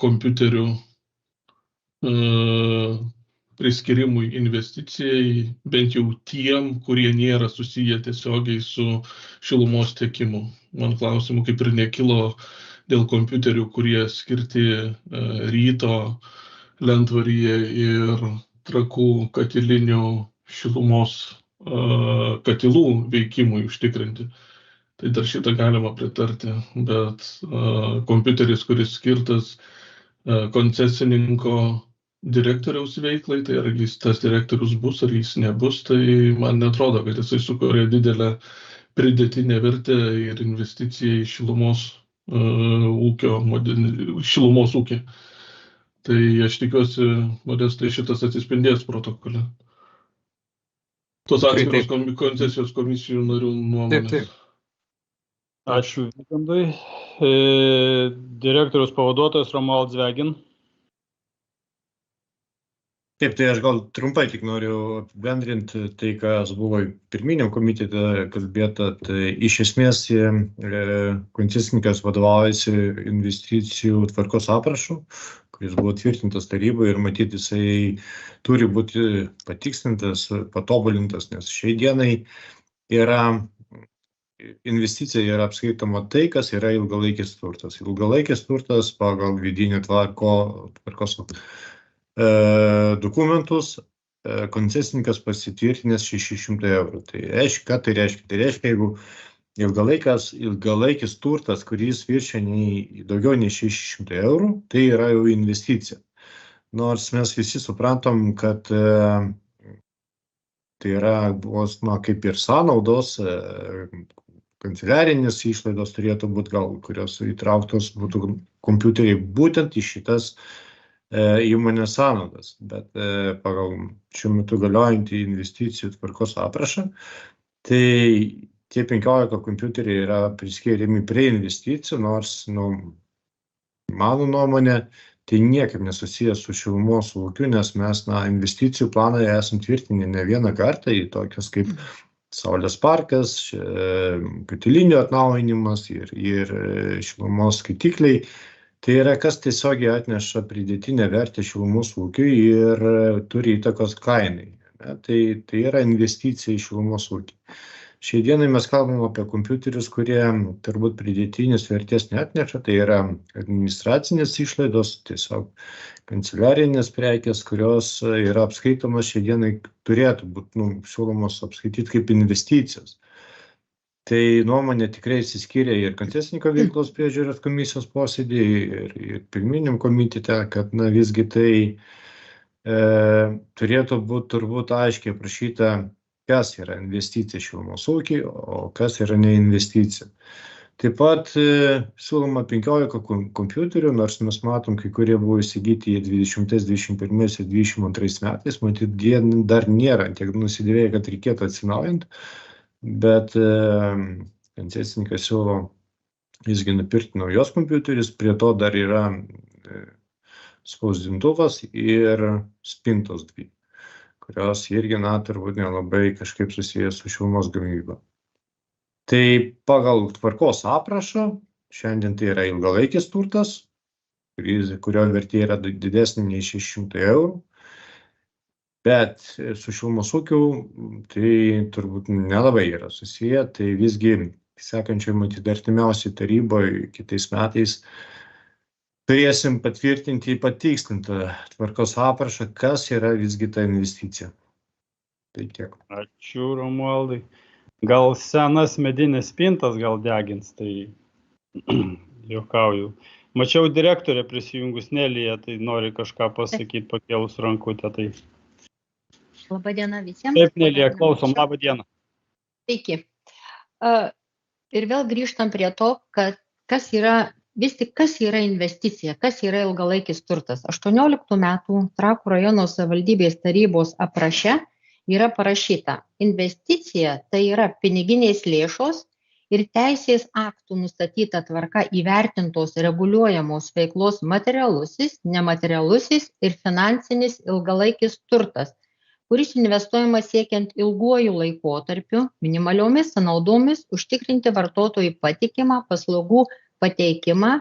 kompiuterių priskirimui investicijai, bent jau tiem, kurie nėra susiję tiesiogiai su šilumos tiekimu. Man klausimų kaip ir nekilo dėl kompiuterių, kurie skirti ryto lentvaryje ir Trakų katilinių šilumos katilų veikimui užtikrinti. Tai dar šitą galima pritarti, bet kompiuteris, kuris skirtas koncesininko direktoriaus veiklai, tai ar jis tas direktorius bus, ar jis nebus, tai man netrodo, kad jisai sukuria didelę pridėtinę vertę ir investiciją į šilumos ūkį. Tai aš tikiuosi, Modestai, šitas atsispindės protokole. Tos atskiros koncesijos komisijų narių nuomonės. Taip. Ačiū Vygandui. Direktoriaus pavaduotojas Romualdas Zvegin. Taip, tai aš gal trumpai tik noriu apibendrinti tai, kas buvo pirminiam komitete kalbėta. Tai iš esmės koncesininkas vadovaujasi investicijų tvarkos aprašu, kuris buvo tvirtintas taryboje ir matyti jisai turi būti patikslintas, patobulintas, nes šiai dienai investicija yra apskaitoma tai, kas yra ilgalaikis turtas. Ilgalaikis turtas pagal vidinį tvarkos dokumentus koncesininkas pasitvirtinęs 600 eurų. Tai reiškia, ką tai reiškia? Tai reiškia, jeigu ilgalaikis turtas, kuris viršia daugiau nei 600 eurų, tai yra jau investicija. Nors mes visi suprantam, kad tai yra kaip ir sąnaudos, kanceliarinės išlaidos turėtų būti gal, kurios įtrauktos būtų kompiuteriai būtent į šitas įmonės sąnaudas, bet pagal šiuo metu galiojantį investicijų tvarkos aprašą, tai tie 15 kompiuteriai yra priskiriami prie investicijų, nors, mano nuomonė, tai niekaip nesusijęs su šilumos ūkiu, nes mes investicijų planą esam tvirtinę ne vieną kartą į tokias kaip Saulės parkas, katilinių atnaujinimas ir šilumos skaitikliai. Tai yra, kas tiesiogiai atneša pridėtinę vertę šilumos ūkiui ir turi įtakos kainai. Tai yra investicija į šilumos ūkį. Šiai dienai mes kalbam apie kompiuterius, kurie turbūt pridėtinės vertės neatneša. Tai yra administracinės išlaidos, tiesiog kanceliarinės prekės, kurios yra apskaitomas šiai dienai turėtų būti siūlomos apskaityti kaip investicijos. Tai nuomonė tikrai išsiskiria ir koncesininko veiklos priežiūros komisijos posėdėje ir pirminiam komitete, kad visgi tai turėtų būti turbūt aiškiai aprašyta, kas yra investicija šilumos ūkiui, o kas yra neinvesticija. Taip pat siūloma 15 kompiuterių, nors mes matom, kai kurie buvo įsigyti 20, 21 ir 22 metais, matyt, jie dar nėra tiek nusidėvėję, kad reikėtų atsinaujinti. Bet koncesininkas siūlo visgi nupirkti naujos kompiuteris, prie to dar yra spausdintuvas ir spintos dvi, kurios irgi, turbūt nelabai kažkaip susijęs su šilumos gamyba. Tai pagal tvarkos aprašą, šiandien tai yra ilgalaikis turtas, kurio vertė yra didesnė nei 600 eurų, bet su šilumos ūkiu tai turbūt nelabai yra susiję, tai visgi sekančiai matyti artimiausiai taryboje kitais metais turėsim patvirtinti patikslintą tvarkos aprašą, kas yra visgi ta investicija. Tai tiek. Ačiū, Romualdai. Gal senas medinės spintas gal degins, tai juokauju. Mačiau direktorę prisijungus Nelija, tai nori kažką pasakyti pakėlus rankutę. Tai... Labadiena visiems. Taip, Nelija, klausom, labą dieną. Sveiki. Ir vėl grįžtam prie to, kad kas yra investicija, kas yra ilgalaikis turtas. 18 metų Trakų rajono savivaldybės tarybos apraše yra parašyta, investicija tai yra piniginės lėšos ir teisės aktų nustatyta tvarka įvertintos reguliuojamos veiklos materialusis, nematerialusis ir finansinis ilgalaikis turtas, kuris investuojamas siekiant ilguoju laikotarpiu, minimaliomis sąnaudomis užtikrinti vartotojui patikimą paslaugų pateikimą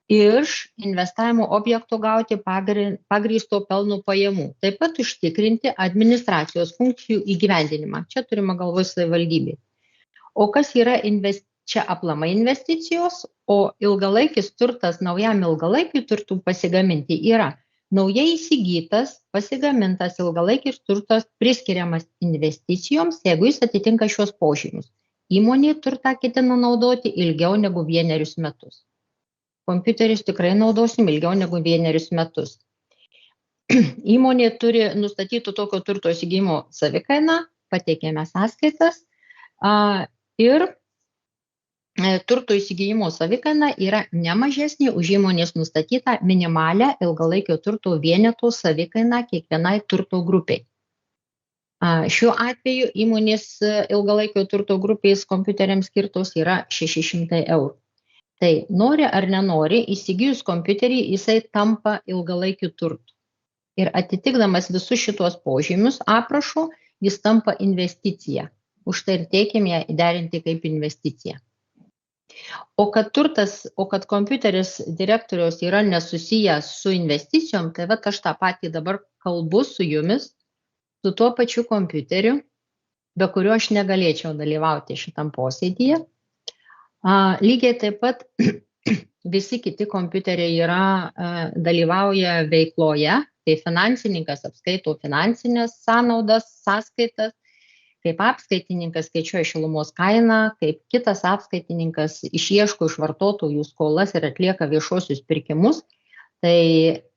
iš investavimo objektų gauti pagrįsto pelno pajamų. Taip pat užtikrinti administracijos funkcijų įgyvendinimą. Čia turime galvoje savivaldybė. O kas yra čia aplamai investicijos, o ilgalaikis turtas naujam ilgalaikiui turtų pasigaminti yra naujai įsigytas, pasigamintas ilgalaikis turtas priskiriamas investicijoms, jeigu jis atitinka šios požymius. Įmonė turtą ketina naudoti ilgiau negu 1 metus. Kompiuterius tikrai naudosim ilgiau negu 1 metus. Įmonė turi nustatytų tokio turto įsigijimo savikainą, pateikėme sąskaitas ir turto įsigijimo savikaina yra nemažesnė už įmonės nustatytą minimalę ilgalaikio turto vienetų savikainą kiekvienai turto grupiai. Šiuo atveju įmonės ilgalaikio turto grupės kompiuteriams skirtos yra 600 eurų. Tai nori ar nenori, įsigijus kompiuterį jisai tampa ilgalaikiu turtu. Ir atitikdamas visus šitos požymius aprašų, jis tampa investicija. Už tai ir teikėme ją įderinti kaip investiciją. O kad kompiuteris direktoriaus yra nesusijęs su investicijom, tai aš tą patį dabar kalbu su jumis, su tuo pačiu kompiuteriu, be kurio aš negalėčiau dalyvauti šitam posėdyje. Lygiai taip pat visi kiti kompiuteriai dalyvauja veikloje, kai finansininkas apskaito finansinės sąnaudas, sąskaitas, kaip apskaitininkas skaičiuoja šilumos kainą, kaip kitas apskaitininkas išieško iš vartotojų skolas ir atlieka viešuosius pirkimus, tai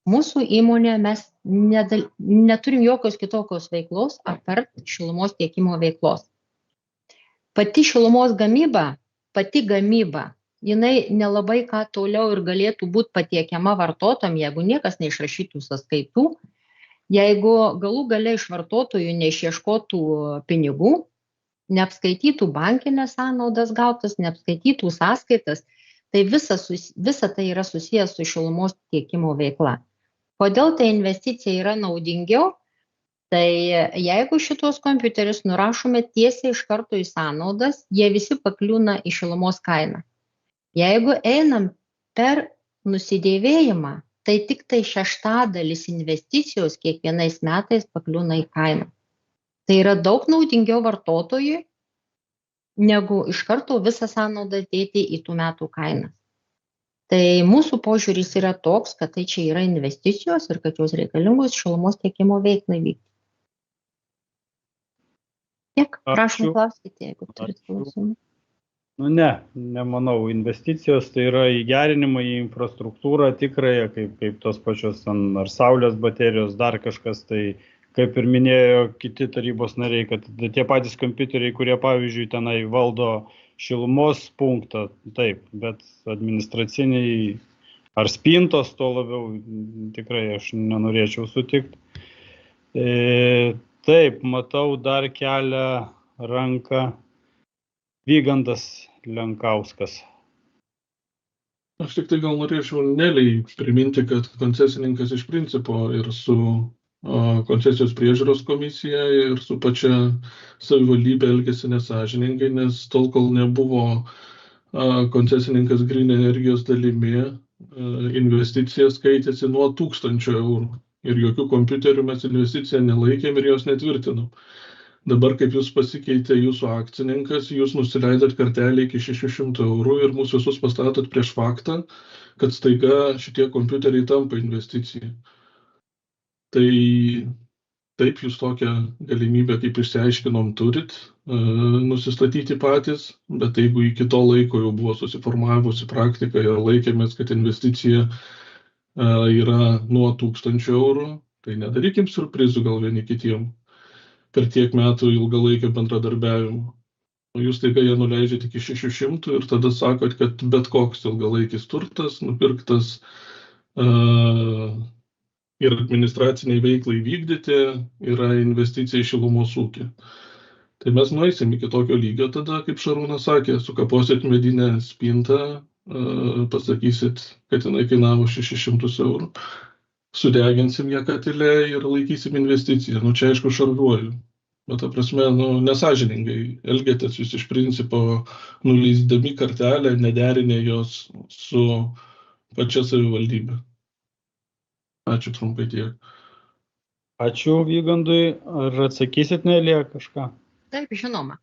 mūsų įmonė mes neturim jokios kitokios veiklos apart šilumos tiekimo veiklos. Pati šilumos gamyba, jinai nelabai ką toliau ir galėtų būti patiekiama vartotojam, jeigu niekas neišrašytų sąskaitų, jeigu galų gale iš vartotojų neišieškotų pinigų, neapskaitytų bankinės sąnaudas gautas, neapskaitytų sąskaitas, tai visa tai yra susijęs su šilumos tiekimo veikla. Kodėl ta investicija yra naudingiau? Tai jeigu šitos kompiuterius nurašome tiesiai iš karto į sąnaudas, jie visi pakliūna į šilumos kainą. Jeigu einam per nusidėvėjimą, tai tik tai 1/6 investicijos kiekvienais metais pakliūna į kainą. Tai yra daug naudingiau vartotojui, negu iš karto visą sąnaudą dėti į tų metų kainą. Tai mūsų požiūris yra toks, kad tai čia yra investicijos ir kad jos reikalingos šilumos tiekimo veiklai vykti. Tiek, prašom klauskite, jeigu turit klausimų. Nemanau. Investicijos tai yra įgerinimai į infrastruktūrą tikrąją, kaip tos pačios ar saulės baterijos, dar kažkas, tai kaip ir minėjo kiti tarybos nariai, kad tie patys kompiuteriai, kurie pavyzdžiui tenai valdo šilumos punktą, taip, bet administraciniai ar spintos, to labiau tikrai aš nenorėčiau sutikti. Taip, matau, dar kelia ranką Vygandas Lenkauskas. Aš tik tai gal norėčiau Neliai priminti, kad koncesininkas iš principo ir su koncesijos priežiūros komisija ir su pačia savivaldybė elgėsi nesąžiningai, nes tol, kol nebuvo koncesininkas Green Energijos dalimi, investicija skaitėsi nuo 1000 eurų. Ir jokių kompiuterių mes investiciją nelaikėm ir jos netvirtinom. Dabar, kaip jūs pasikeitė jūsų akcininkas, jūs nusileidot kartelį iki 600 eurų ir mūsų visus pastatot prieš faktą, kad staiga šitie kompiuteriai tampa investicija. Tai taip, jūs tokią galimybę, kaip išsiaiškinom, turit nusistatyti patys, bet jeigu iki to laiko jau buvo susiformavusi praktika ir laikėmės, kad investicija yra nuo 1000 eurų, tai nedarykim surprizų gal vieni kitiem per tiek metų ilgalaikio bendradarbiavimo. Jūs taiga ją nuleidžiat iki 600 ir tada sakot, kad bet koks ilgalaikis turtas nupirktas ir administraciniai veiklai vykdyti yra investicija į šilumos ūkį. Tai mes nueisim iki tokio lygio tada, kaip Šarūnas sakė, sukaposit medinę spintą, pasakysit, kad jinai kainavo 600 eurų. Sudeginsim ją katile ir laikysim investiciją. Čia aišku šaržuoju. Bet ta prasme, nesąžiningai elgiatės jūs iš principo nuleisdami kartelę, nederinę jos su pačia savivaldybė. Ačiū trumpai tiek. Ačiū Vygandui. Ar atsakysit, Nelija, kažką? Taip, žinoma.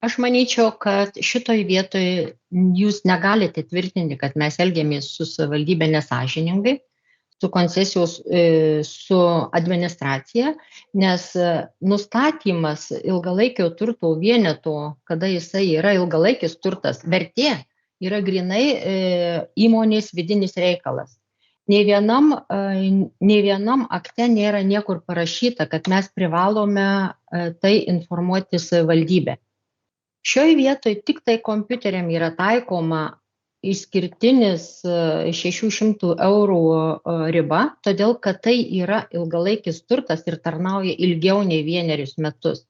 Aš manyčiau, kad šitoj vietoj jūs negalite tvirtinti, kad mes elgiamės su savivaldybė nesąžiningai, su koncesijos, su administracija, nes nustatymas ilgalaikio turto vieneto, kada jisai yra ilgalaikis turtas, vertė yra grinai įmonės vidinis reikalas. Nei vienam akte nėra niekur parašyta, kad mes privalome tai informuoti savivaldybę. Šioje vietoje tik tai kompiuteriam yra taikoma išskirtinis 600 eurų riba, todėl kad tai yra ilgalaikis turtas ir tarnauja ilgiau nei 1 metus.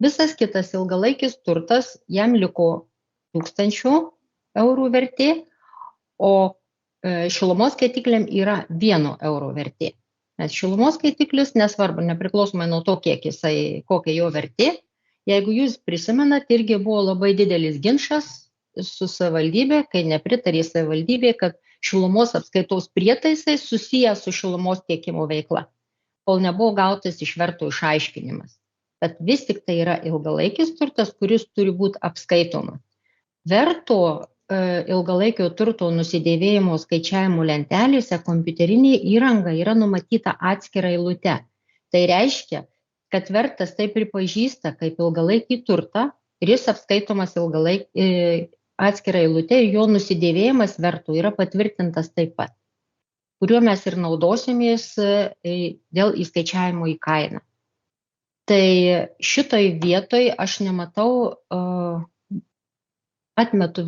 Visas kitas ilgalaikis turtas, jam liko 1000 eurų vertė, o šilumos skaitikliam yra 1 euro vertė. Nes šilumos skaitiklis, nesvarbu, nepriklausomai nuo to, kokia jo vertė, jeigu jūs prisimenat, irgi buvo labai didelis ginčas su savivaldybė, kai nepritarė savivaldybė, kad šilumos apskaitos prietaisai susiję su šilumos tiekimo veikla, kol nebuvo gautas iš verto išaiškinimas. Bet vis tik tai yra ilgalaikis turtas, kuris turi būti apskaitomas. Verto ilgalaikio turto nusidėvėjimo skaičiavimo lentelėse kompiuterinė įranga yra numatyta atskira eilute. Tai reiškia, kad vertas tai pripažįsta kaip ilgalaikį turtą ir jis apskaitomas atskira eilute ir jo nusidėvėjimas vertų yra patvirtintas taip pat, kuriuo mes ir naudosimės dėl įskaičiavimo į kainą. Tai šitoj vietoj aš nematau, atmetu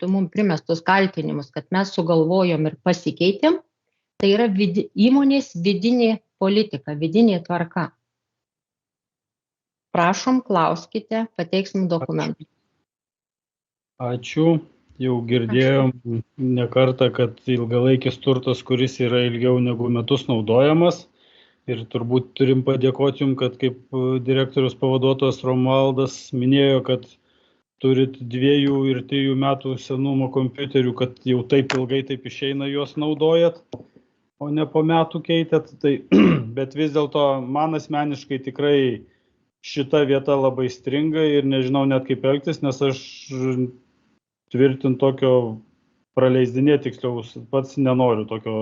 mums primestus kaltinimus, kad mes sugalvojom ir pasikeitėm. Tai yra įmonės vidinė politika, vidinė tvarka. Prašom, klauskite, pateiksim dokumentų. Ačiū. Jau girdėjom ne kartą, kad ilgalaikis turtas, kuris yra ilgiau negu metus naudojamas. Ir turbūt turim padėkoti jums, kad kaip direktorius pavaduotojas Romualdas minėjo, kad turit 2 ir 3 metų senumo kompiuterių, kad jau taip ilgai taip išeina juos naudojat, o ne po metų keitėt. Bet vis dėlto man asmeniškai tikrai šita vieta labai stringa ir nežinau net kaip elgtis, nes aš tvirtint tokio praleisdinėti, tiksliau pats nenoriu tokio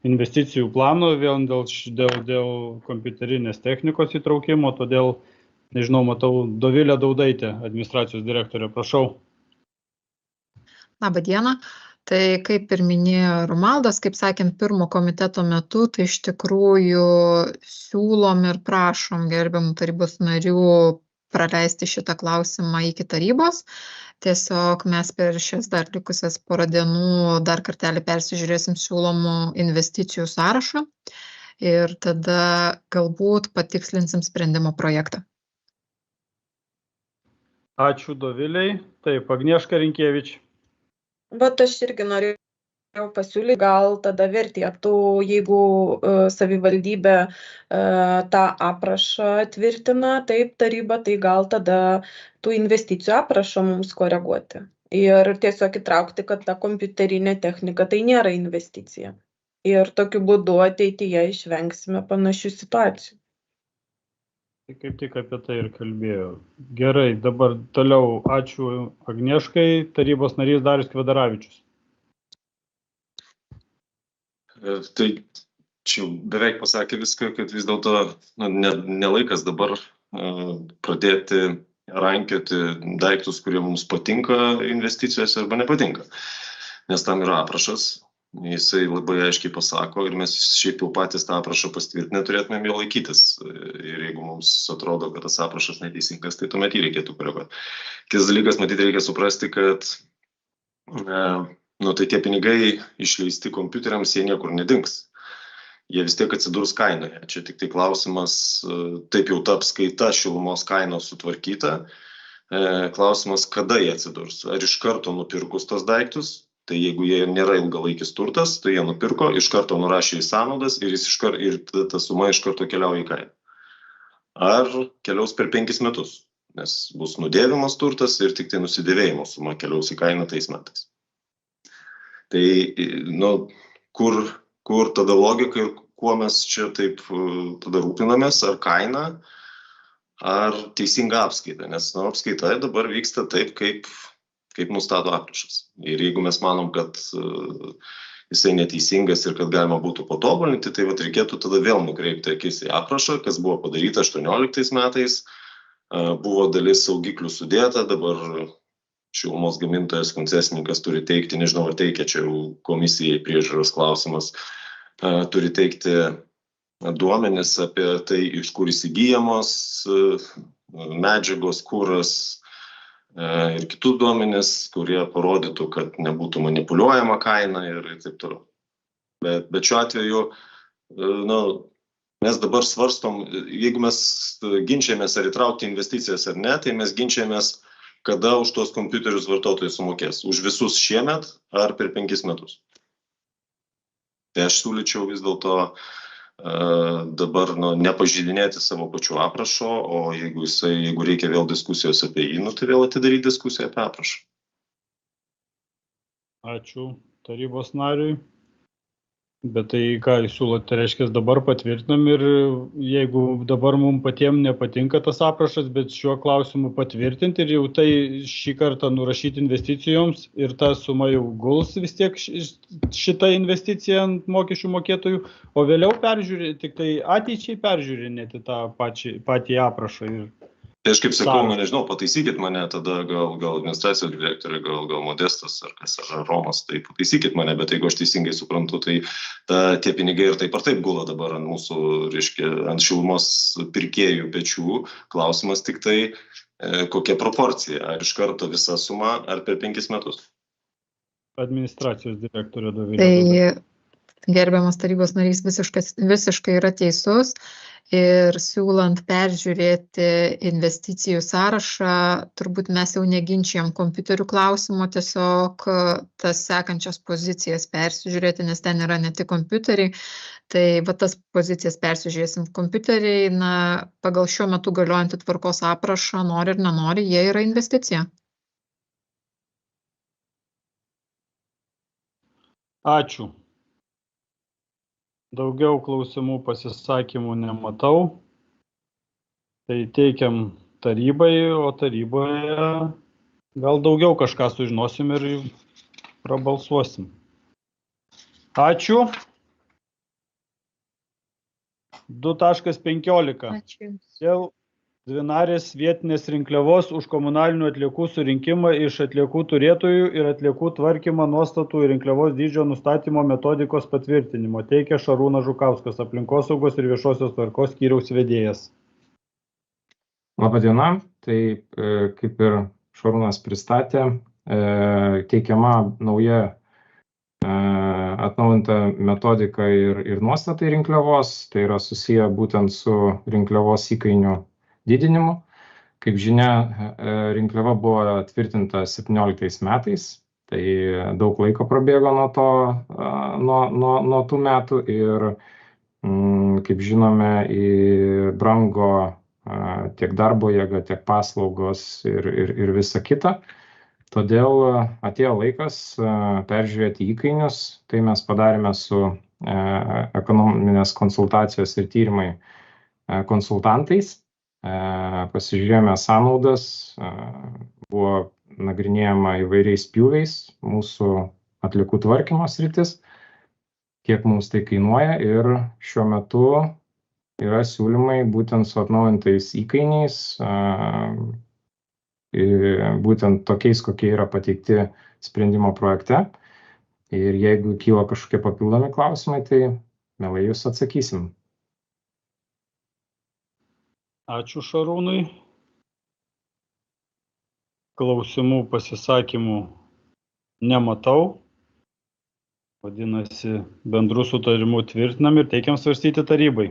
investicijų plano vėl dėl kompiuterinės technikos įtraukimo, todėl, nežinau, matau Dovilę Daudaitę, administracijos direktorė, prašau. Labą dieną. Tai kaip ir minėjo Romualdas, kaip sakėm, pirmo komiteto metu, tai iš tikrųjų siūlom ir prašom gerbiamų tarybos narių praleisti šitą klausimą iki tarybos. Tiesiog mes per šias dar likusias porą dienų dar kartelį persižiūrėsim siūlomų investicijų sąrašą ir tada galbūt patikslinsim sprendimo projektą. Ačiū Doviliai. Taip, Agnieška Rinkievič. Vat aš irgi norėjau pasiūlyti, gal tada vertėtų, jeigu savivaldybė tą aprašą tvirtina, taip taryba, tai gal tada tų investicijų aprašą mums koreguoti. Ir tiesiog įtraukti, kad ta kompiuterinė technika tai nėra investicija. Ir tokiu būdu ateityje išvengsime panašių situacijų. Tai kaip tik apie tai ir kalbėjau. Gerai, dabar toliau ačiū Agnieškai, tarybos narys Darius Kvedaravičius. Tai čia beveik pasakė viską, kad vis dėlto ne laikas dabar pradėti rankioti daiktus, kurie mums patinka investicijose arba nepatinka. Nes tam yra aprašas. Jisai labai aiškiai pasako ir mes šiaip jau patys tą aprašą pastvirtinę turėtumėm jo laikytis. Ir jeigu mums atrodo, kad tas aprašas neteisingas, tai tuomet jį reikėtų koreguoti. Kitas dalykas, matyti, reikia suprasti, kad tai tie pinigai išleisti kompiuteriams, jie niekur nedings. Jie vis tiek atsidurs kainoje. Čia tik tai klausimas, taip jau ta apskaita šilumos kainos sutvarkyta. Klausimas, kada jie atsidurs. Ar iš karto nupirkus tos daiktus? Tai jeigu jie nėra ilgalaikis turtas, tai jie nupirko, iš karto nurašė į sąnaudas ir ta suma iš karto keliauja į kainą. Ar keliaus per 5 metus, nes bus nudėvimas turtas ir tik tai nusidėvėjimo suma keliaus į kainą tais metais. Tai kur tada logika ir kuo mes čia taip tada rūpinamės, ar kaina, ar teisinga apskaita, nes apskaita dabar vyksta taip, kaip nustato aprašas. Ir jeigu mes manom, kad jisai neteisingas ir kad galima būtų patobulinti, tai reikėtų tada vėl nukreipti akis į aprašą, kas buvo padaryta 18 metais, buvo dalis saugiklių sudėta, dabar šilumos gamintojas, koncesininkas turi teikti, nežinau, ar teikia, čia jau komisijai priežiūros klausimas, turi teikti duomenis apie tai, iš kur įsigyjamos medžiagos, kuras, ir kitus duomenis, kurie parodytų, kad nebūtų manipuliuojama kaina ir taip toliau. Bet šiuo atveju, mes dabar svarstom, jeigu mes ginčiamės ar įtraukti investicijas ar ne, tai mes ginčiamės, kada už tos kompiuterius vartotojai sumokės. Už visus šiemet ar per 5 metus. Tai aš siūlyčiau vis dėlto dabar nepažeidinėti savo pačių aprašo, o jeigu reikia vėl diskusijos apie jį, tai vėl atidaryti diskusiją apie aprašą. Ačiū tarybos nariui. Bet tai ką jūs siūlote, reiškia, dabar patvirtinam ir jeigu dabar mums patiems nepatinka tas aprašas, bet šiuo klausimu patvirtinti ir jau tai šį kartą nurašyti investicijoms ir ta suma jau guls vis tiek šitą investiciją ant mokesčių mokėtojų, o vėliau tik tai ateičiai peržiūrinėti tą patį aprašą. Tai aš kaip sakau, nežinau, pataisykit mane tada, gal administracijos direktorė, gal Modestas ar kas, ar Romas, tai pataisykit mane, bet jeigu aš teisingai suprantu, tai tie pinigai ir taip gula dabar ant mūsų, reiškia, ant šilumos pirkėjų pečių. Klausimas tik tai, kokia proporcija, ar iš karto visa suma, ar per 5 metus. Administracijos direktorė Dovilė. Tai gerbiamas tarybos narys visiškai yra teisus. Ir siūlant peržiūrėti investicijų sąrašą, turbūt mes jau neginčijam kompiuterių klausimo, tiesiog tas sekančias pozicijas persižiūrėti, nes ten yra ne tik kompiuteriai. Tai tas pozicijas persižiūrėsim. Kompiuteriai, pagal šiuo metu galiojantį tvarkos aprašą, nori ir nenori, jie yra investicija. Ačiū. Daugiau klausimų, pasisakymų nematau. Tai teikiam tarybai, o taryboje gal daugiau kažką sužinosim ir prabalsuosim. Ačiū. 2.15. Dėl dvinarės vietinės rinkliavos už komunalinių atliekų surinkimą iš atliekų turėtojų ir atliekų tvarkymą nuostatų ir rinkliavos dydžio nustatymo metodikos patvirtinimo. Teikia Šarūnas Žukauskas, aplinkosaugos ir viešosios tvarkos skyriaus vedėjas. Labadiena. Tai kaip ir Šarūnas pristatė, teikiama nauja atnaujinta metodika ir nuostatai rinkliavos. Tai yra susiję būtent su rinkliavos įkainių didinimu. Kaip žinia, rinkliava buvo tvirtinta 17 metais, tai daug laiko prabėgo nuo tų metų ir, kaip žinome, brango tiek darbo jėga, tiek paslaugos ir visa kita. Todėl atėjo laikas peržiūrėti įkainius, tai mes padarėme su ekonominės konsultacijos ir tyrimai konsultantais. Pasižiūrėjome sąnaudas, buvo nagrinėjama įvairiais pjūviais mūsų atliekų tvarkymo sritis, kiek mums tai kainuoja ir šiuo metu yra siūlymai būtent su atnaujintais įkainiais, būtent tokiais, kokie yra pateikti sprendimo projekte. Ir jeigu kyla kažkokie papildomi klausimai, tai mielai jūs atsakysim. Ačiū Šarūnui. Klausimų, pasisakymų nematau. Vadinasi, bendrų sutarimų tvirtinam ir teikiam svarstyti tarybai.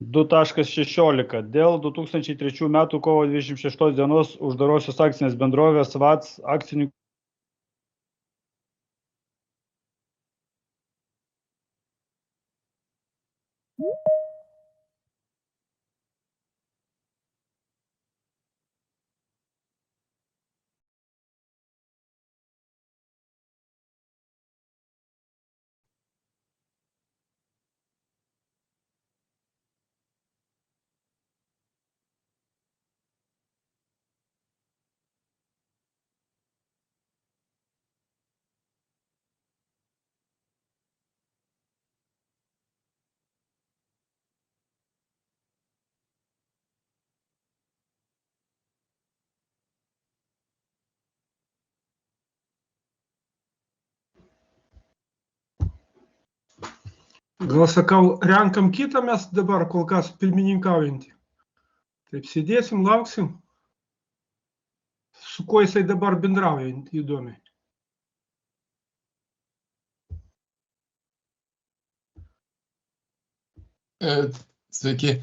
2.16. Dėl 2003 metų kovo 26 dienos uždarosios akcinės bendrovės VATS akcininkų Gal sakau, renkam kitą mes dabar kol kas pirmininkaujantį. Taip sėdėsim, lauksim. Su kuo jisai dabar bendrauja, įdomiai. Sveiki.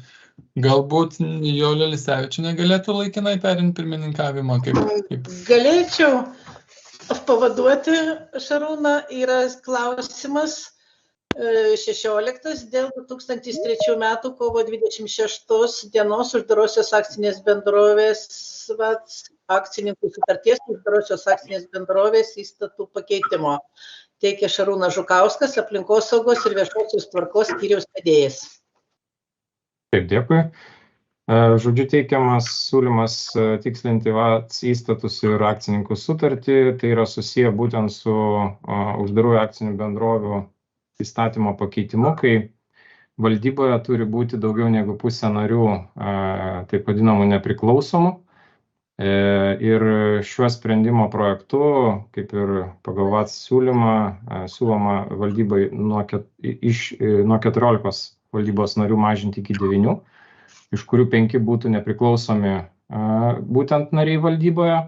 Galbūt Jolė Lisevičienė galėtų laikinai perimti pirmininkavimą? Galėčiau pavaduoti Šarūną. Yra klausimas 16 dėl 2003 metų kovo 26 dienos uždarosios akcinės bendrovės akcininkų sutarties uždarosios akcinės bendrovės įstatų pakeitimo. Teikia Šarūnas Žukauskas, aplinkosaugos ir viešosios tvarkos skyriaus vedėjas. Taip, dėkui. Žodžiu, teikiamas siūlymas tikslinti VATS įstatus ir akcininkų sutartį. Tai yra susiję būtent su uždarųjų akcinių bendrovių įstatymo pakeitimu, kai valdyboje turi būti daugiau negu pusė narių, taip vadinamų nepriklausomų. Ir šiuo sprendimo projektu, kaip ir pagal VATS siūlymą, siūloma valdybai nuo 14 valdybos narių mažinti iki 9, iš kurių 5 būtų nepriklausomi būtent nariai valdyboje.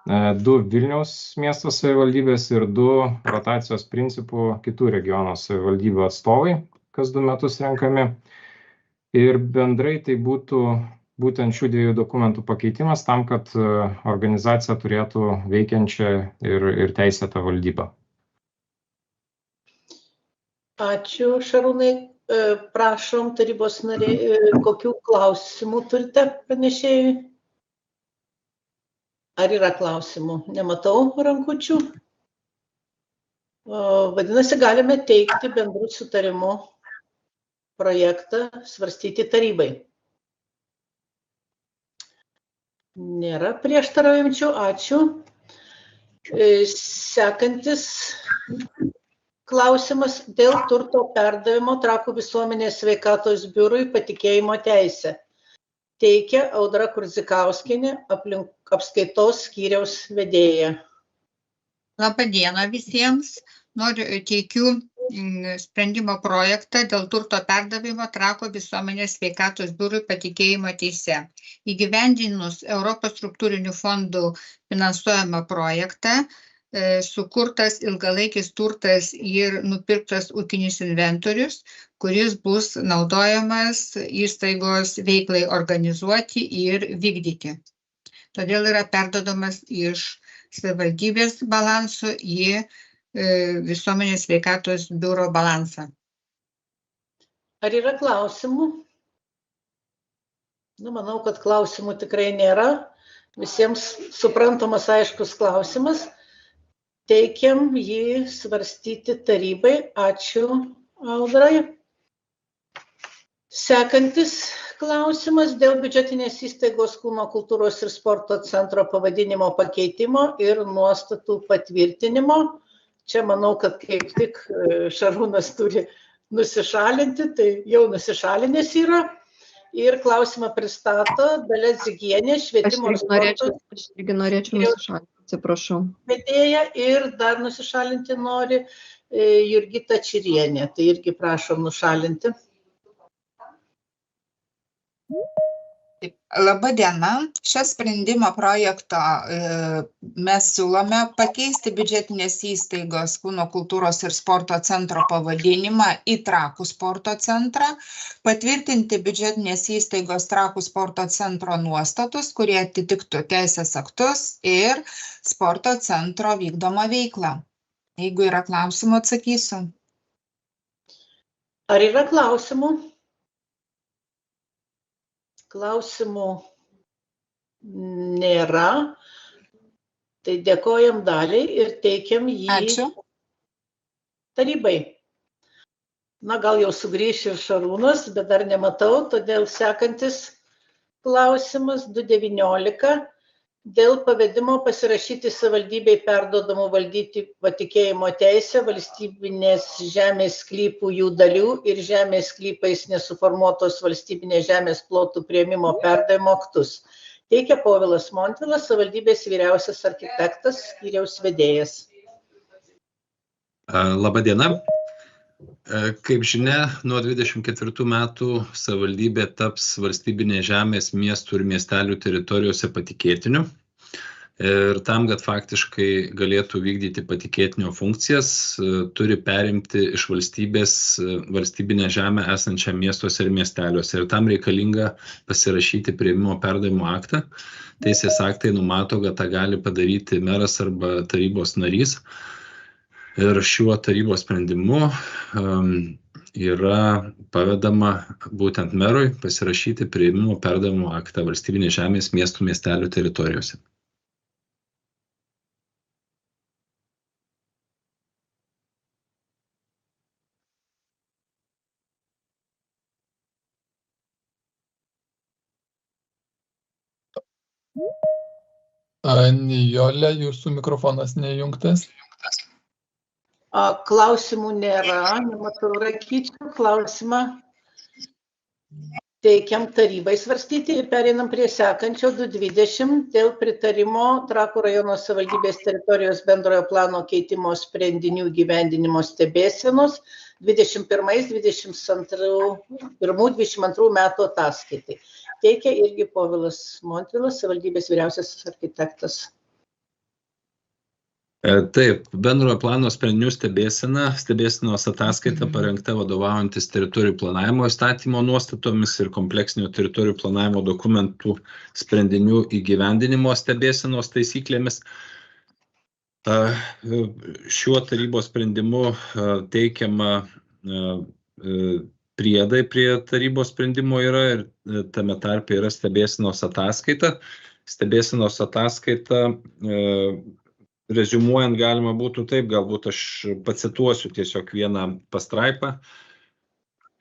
2 Vilniaus miesto savivaldybės ir 2 rotacijos principų kitų regiono savivaldybių atstovai, kas 2 metus renkami. Ir bendrai tai būtų būtent šių 2 dokumentų pakeitimas tam, kad organizacija turėtų veikiančią ir teisėtą valdybą. Ačiū, Šarūnai. Prašom, tarybos nariai, kokių klausimų turite pranešėjui? Ar yra klausimų? Nematau rankučių. Vadinasi, galime teikti bendrų sutarimų projektą svarstyti tarybai. Nėra prieštaraujančių. Ačiū. Sekantis klausimas dėl turto perdavimo Trakų visuomenės sveikatos biurui patikėjimo teisę. Teikia Audra Kurzikauskienė, apskaitos skyriaus vedėja. Labą dieną visiems. Teikiu sprendimo projektą dėl turto perdavimo Trakų visuomenės sveikatos biurui patikėjimo teise. Įgyvendinus Europos struktūrinių fondų finansuojamą projektą, sukurtas ilgalaikis turtas ir nupirktas ūkinis inventorius, kuris bus naudojamas įstaigos veiklai organizuoti ir vykdyti. Todėl yra perduodamas iš savivaldybės balanso į visuomenės sveikatos biuro balansą. Ar yra klausimų? Manau, kad klausimų tikrai nėra. Visiems suprantamas aiškus klausimas. Teikiam jį svarstyti tarybai. Ačiū, Audrai. Sekantis klausimas dėl biudžetinės įstaigos Kūno kultūros ir sporto centro pavadinimo pakeitimo ir nuostatų patvirtinimo. Čia manau, kad kaip tik Šarūnas turi nusišalinti, tai jau nusišalinęs yra. Ir klausimą pristato Dalia Dzigienė, švietimo ir sporto. Aš irgi norėčiau nusišalinti, atsiprašau. Vedėja ir dar nusišalinti nori Jurgita Čirienė. Tai irgi prašom nušalinti. Labą dieną. Šio sprendimo projekto mes siūlome pakeisti biudžetinės įstaigos Kūno kultūros ir sporto centro pavadinimą į Trakų sporto centrą, patvirtinti biudžetinės įstaigos Trakų sporto centro nuostatus, kurie atitiktų teisės aktus ir sporto centro vykdomą veiklą. Jeigu yra klausimų, atsakysiu. Ar yra klausimų? Klausimų nėra. Tai dėkojam Daliai ir teikiam jį tarybai. Gal jau sugrįš ir Šarūnas, bet dar nematau, todėl sekantis klausimas 219. Dėl pavedimo pasirašyti savivaldybei perduodamų valdyti patikėjimo teisę valstybinės žemės sklypų jų dalių ir žemės sklypais nesuformuotos valstybinės žemės plotų priėmimo perdavimo aktus. Teikia Povilas Montvilas, savivaldybės vyriausias architektas, skyriaus vedėjas. Labą dieną. Kaip žinia, nuo 24 metų savivaldybė taps valstybinės žemės miestų ir miestelių teritorijose patikėtiniu. Ir tam, kad faktiškai galėtų vykdyti patikėtinio funkcijas, turi perimti iš valstybės valstybinę žemę esančią miestuose ir miesteliuose. Ir tam reikalinga pasirašyti priėmimo perdavimo aktą. Teisės aktai numato, kad tą gali padaryti meras arba tarybos narys. Ir šiuo tarybos sprendimu yra pavedama būtent merui pasirašyti priėmimo perdavimo aktą valstybinės žemės miestų miestelių teritorijose. Nijolė, jūsų mikrofonas neįjungtas. Klausimų nėra, nematau rakyčių. Klausimą teikiam tarybai svarstyti ir pereinam prie sekančio 220 dėl pritarimo Trakų rajono savivaldybės teritorijos bendrojo plano keitimo sprendinių įgyvendinimo stebėsenos 21-22 metų ataskaitai. Teikia irgi Povilas Montvilas, savivaldybės vyriausiasis architektas. Taip, bendrojo plano sprendinių stebėsenos ataskaita parengta vadovaujantis teritorijų planavimo įstatymo nuostatomis ir kompleksinio teritorijų planavimo dokumentų sprendinių įgyvendinimo stebėsenos taisyklėmis. Šiuo tarybos sprendimu teikiama priedai prie tarybos sprendimo yra ir tame tarpe yra stebėsenos ataskaita. Stebėsenos ataskaita reziumuojant galima būtų taip, galbūt aš pacituosiu tiesiog vieną pastraipą.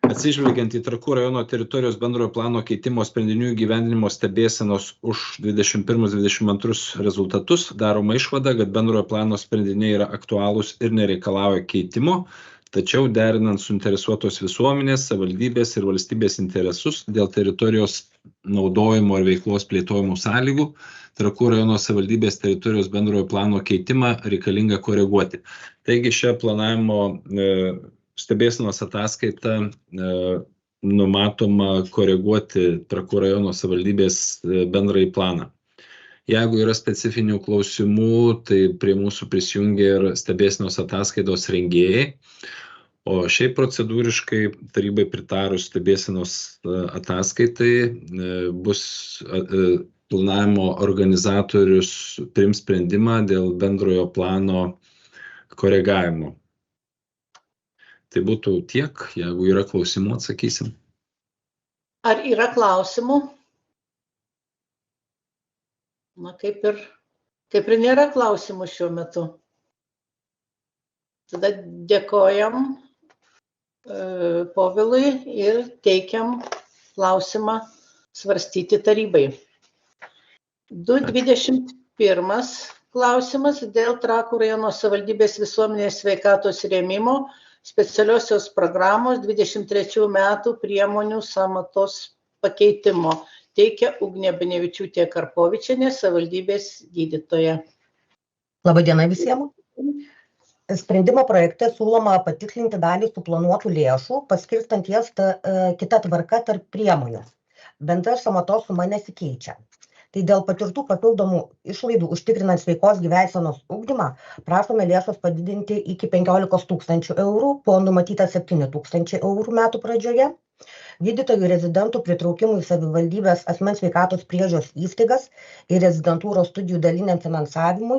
Atsižvelgiant į Trakų rajono teritorijos bendrojo plano keitimo sprendinių įgyvendinimo stebėsenos už 21-22 rezultatus, daroma išvada, kad bendrojo plano sprendiniai yra aktualūs ir nereikalauja keitimo, tačiau derinant suinteresuotos visuomenės, savivaldybės ir valstybės interesus dėl teritorijos naudojimo ir veiklos plėtojimų sąlygų, Trakų rajono savivaldybės teritorijos bendrojo plano keitimą reikalinga koreguoti. Taigi šią planavimo stebėsenos ataskaitą numatoma koreguoti Trakų rajono savivaldybės bendrąjį planą. Jeigu yra specifinių klausimų, tai prie mūsų prisijungia ir stebėsenos ataskaitos rengėjai. O šiaip procedūriškai tarybai pritarus stebėsenos ataskaitai bus planavimo organizatorius priims sprendimą dėl bendrojo plano koregavimo. Tai būtų tiek, jeigu yra klausimų, atsakysim. Ar yra klausimų? Na, kaip ir nėra klausimų šiuo metu. Tada dėkojam Povilui ir teikiam klausimą svarstyti tarybai. 2.21 klausimas dėl Trakų rajono savivaldybės visuomenės sveikatos rėmimo specialiosios programos 23 metų priemonių sąmatos pakeitimo. Teikia Ugnė Banevičiūtė Karpovičienė, savivaldybės gydytoja. Labadiena visiems. Sprendimo projekte siūloma patikslinti dalį suplanuotų lėšų, paskirstant jas kita tvarka tarp priemonių. Bendra sąmatos suma nesikeičia. Tai dėl patirtų papildomų išlaidų užtikrinant sveikos gyvensenos ugdymą prašome lėšas padidinti iki 15 000 eurų, po numatyta 7 000 eurų metų pradžioje. Gydytojų rezidentų pritraukimui į savivaldybės asmens sveikatos priežiūros įstaigas ir rezidentūros studijų daliniam finansavimui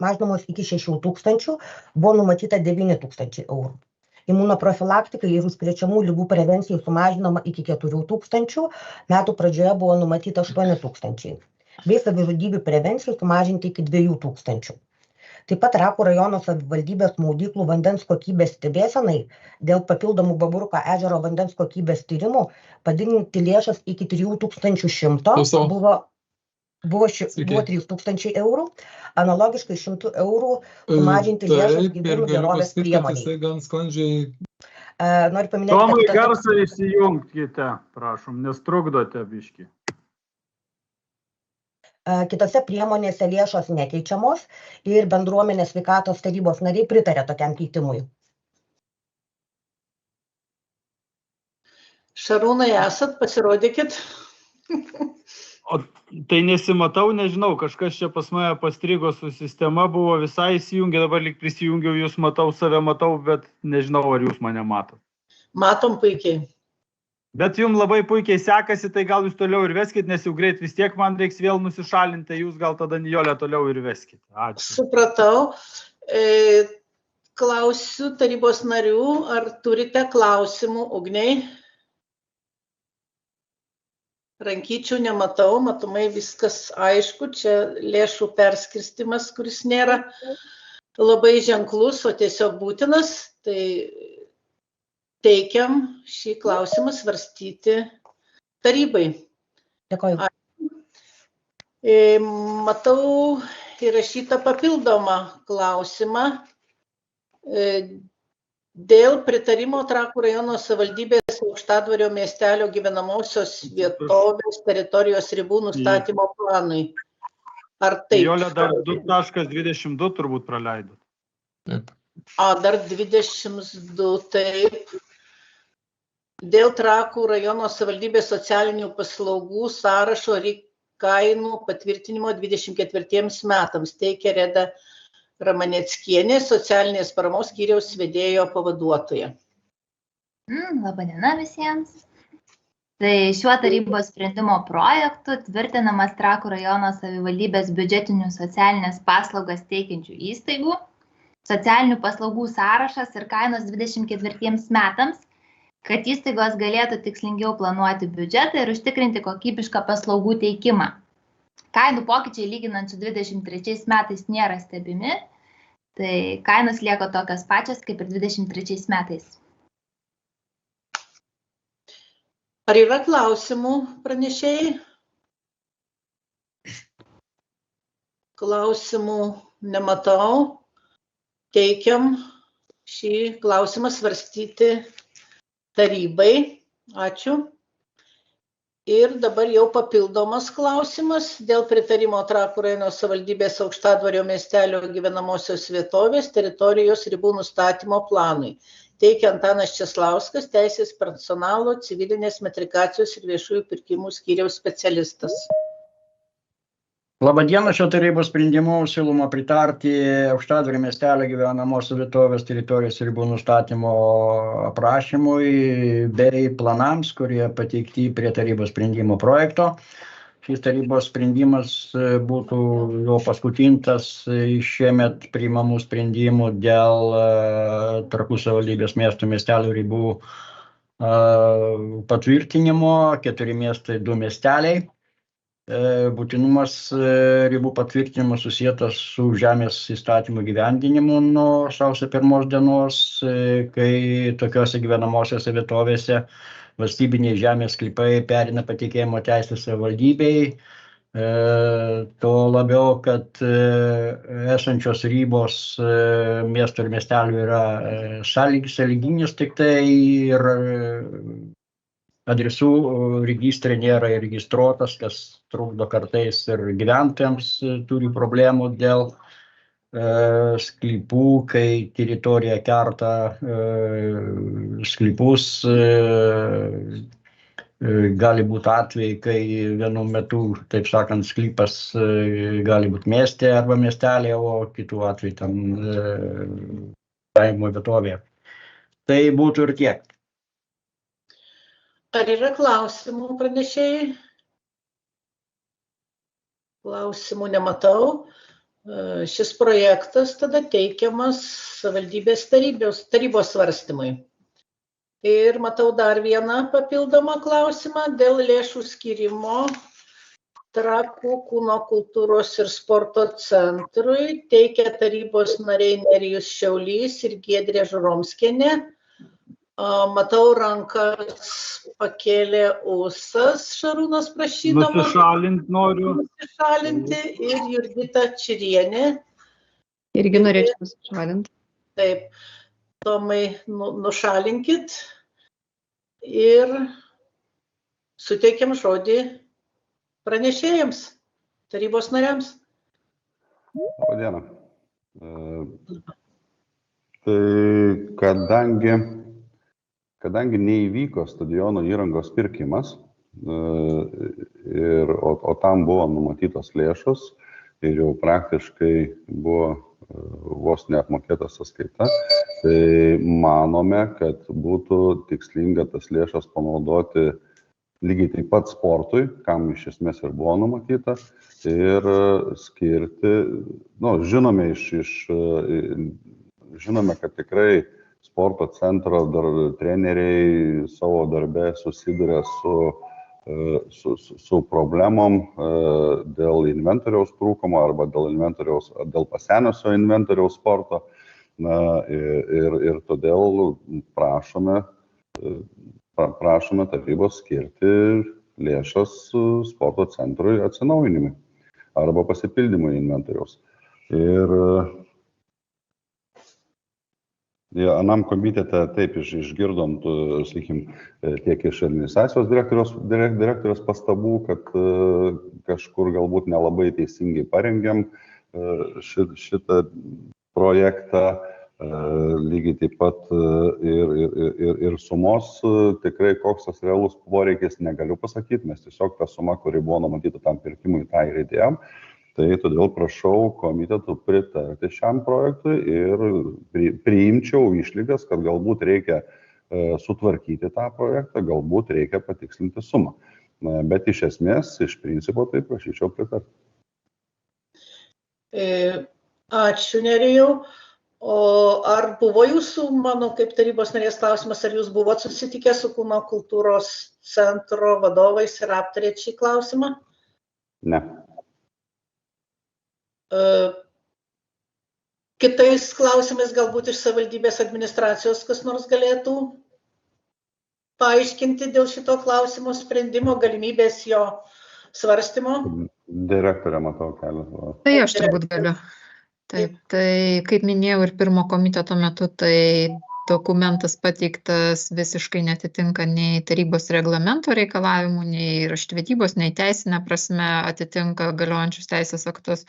mažinamos iki 6 000, buvo numatyta 9 000 eurų. Imunoprofilaktikai ir užkrečiamų ligų prevencijai sumažinama iki 4 000, metų pradžioje buvo numatyta 8 000, bei savižudybių prevencijai sumažinti iki 2 000. Taip pat Trakų rajono savivaldybės maudyklų vandens kokybės stebėsenai dėl papildomų Babruko ežero vandens kokybės tyrimų padidinti lėšas iki 3100 buvo 3 000 eurų, analogiškai 100 eurų sumažinti lėšas gyvūnų gerovės priemoniai. Noriu paminėti, Tomai, garsą įsijungkite, prašom, nes trukdote biškį. Kitose priemonėse lėšos nekeičiamos ir bendruomenės sveikatos tarybos nariai pritarė tokiam keitimui. Šarūnai, esat, pasirodykit. O tai nesimatau, nežinau, kažkas čia pas mane pastrigo su sistema, buvo visai įsijungę, dabar lyg prisijungiau, jūs matau, save matau, bet nežinau, ar jūs mane matot. Matom puikiai. Bet jums labai puikiai sekasi, tai gal jūs toliau ir veskit, nes jau greit vis tiek man reiks vėl nusišalinti, tai jūs gal tada Nijolę toliau ir veskit. Ačiū. Supratau. Klausiu tarybos narių, ar turite klausimų Ugniai? Rankyčių nematau, matomai viskas aišku, čia lėšų perskirstimas, kuris nėra labai ženklus, o tiesiog būtinas, tai teikiam šį klausimą svarstyti tarybai. Dėkoju. Matau įrašytą papildomą klausimą dėl pritarimo Trakų rajono savivaldybės Aukštadvario miestelio gyvenamosios vietovės teritorijos ribų nustatymo planui. Ar taip? Jolė, dar 2.22 turbūt praleidot. Taip. Dar 22, taip. Dėl Trakų rajono savivaldybės socialinių paslaugų sąrašo kainų patvirtinimo 24 metams teikia Reda Ramaneckienė, socialinės paramos skyriaus vedėjo pavaduotoja. Labadiena visiems. Tai šiuo tarybos sprendimo projektu tvirtinamas Trakų rajono savivaldybės biudžetinių socialinės paslaugas teikiančių įstaigų, socialinių paslaugų sąrašas ir kainos 24 metams, kad įstaigos galėtų tikslingiau planuoti biudžetą ir užtikrinti kokybišką paslaugų teikimą. Kainų pokyčiai lyginant su 23 metais nėra stebimi, tai kainos lieka tokios pačios kaip ir 23 metais. Ar yra klausimų pranešėjai? Klausimų nematau. Teikiam šį klausimą svarstyti tarybai. Ačiū. Ir dabar jau papildomas klausimas dėl pritarimo Trakų rajono savivaldybės Aukštadvario miestelio gyvenamosios vietovės teritorijos ribų nustatymo planui. Teikia Antanas Česlauskas, teisės personalo, civilinės metrikacijos ir viešųjų pirkimų skyriaus specialistas. Labadiena, šio tarybos sprendimu siūloma pritarti Aukštadvario miestelio gyvenamosios vietovės teritorijos ribų nustatymo aprašymui bei planams, kurie pateikti prie tarybos sprendimo projekto. Šis tarybos sprendimas būtų jau paskutintas šiemet priimamų sprendimų dėl Trakų savivaldybės miestų miestelių ribų patvirtinimo, 4 miestai, 2 miesteliai. Būtinumas ribų patvirtinimo susietas su žemės įstatymų gyvendinimu nuo sausio 1 dienos, kai tokiose gyvenamosiose vietovėse valstybiniai žemės sklypai perina patikėjimo teisę savivaldybei. Tuo labiau, kad esančios ribos miestų ir miestelių yra sąlyginės tik tai ir adresų registre nėra įregistruotas, kas trukdo kartais ir gyventojams turi problemų dėl sklypų, kai teritorija kerta sklypus. Gali būti atvejai, kai vienu metu, taip sakant, sklypas gali būti mieste arba miestelėje, o kitų atveju ten kaimo vietovėje. Tai būtų ir tiek. Ar yra klausimų pranešėjai? Klausimų nematau. Šis projektas tada teikiamas savivaldybės tarybos svarstymui. Ir matau dar vieną papildomą klausimą dėl lėšų skyrimo Trakų kūno kultūros ir sporto centrui. Teikia tarybos nariai Nerijus Šiaulys ir Giedrė Žuromskienė. Matau, rankas pakėlė Ūsas Šarūnas prašydama. Nusišalinti noriu. Nusišalinti ir Jurgita Čirienė. Irgi norėčiau nusišalinti. Taip, Tomai, nušalinkit ir suteikiam žodį pranešėjams, tarybos nariams. Labadiena. Tai kadangi neįvyko stadiono įrangos pirkimas, o tam buvo numatytos lėšos ir jau praktiškai buvo vos neapmokėta sąskaita, tai manome, kad būtų tikslinga tas lėšas panaudoti lygiai taip pat sportui, kam iš esmės ir buvo numatyta, ir skirti, žinome, kad tikrai sporto centro treneriai savo darbe susiduria su problemom dėl inventoriaus trūkumo arba dėl pasenusio inventoriaus sporto. Ir todėl prašome tarybos skirti lėšas sporto centrui atsinaujinimui arba pasipildymui inventoriaus. Ir anam komitete taip išgirdom, tiek iš administracijos direktoriaus pastabų, kad kažkur galbūt nelabai teisingai parengėm šitą projektą, lygiai taip pat ir sumos, tikrai koks tas realus poreikis negaliu pasakyti, mes tiesiog tą sumą, kuri buvo numatyta tam pirkimui, tą ir įdėjom. Tai todėl prašau komitetų pritarti šiam projektui ir priimčiau išlygas, kad galbūt reikia sutvarkyti tą projektą, galbūt reikia patikslinti sumą. Bet iš esmės, iš principo, tai prašyčiau pritarti. Ačiū, Nerijau. O ar buvo jūsų, mano kaip tarybos narės klausimas, ar jūs buvot susitikę su kūno kultūros centro vadovais ir aptarėt šį klausimą? Ne. Kitais klausimais galbūt iš savivaldybės administracijos kas nors galėtų paaiškinti dėl šito klausimo sprendimo, galimybės jo svarstymo? Direktorė, matau keletą. Tai aš turbūt galiu. Taip, tai kaip minėjau ir pirmo komiteto metu, tai dokumentas pateiktas visiškai netitinka nei tarybos reglamento reikalavimų, nei raštvedybos, nei teisinė prasme atitinka galiojančius teisės aktus.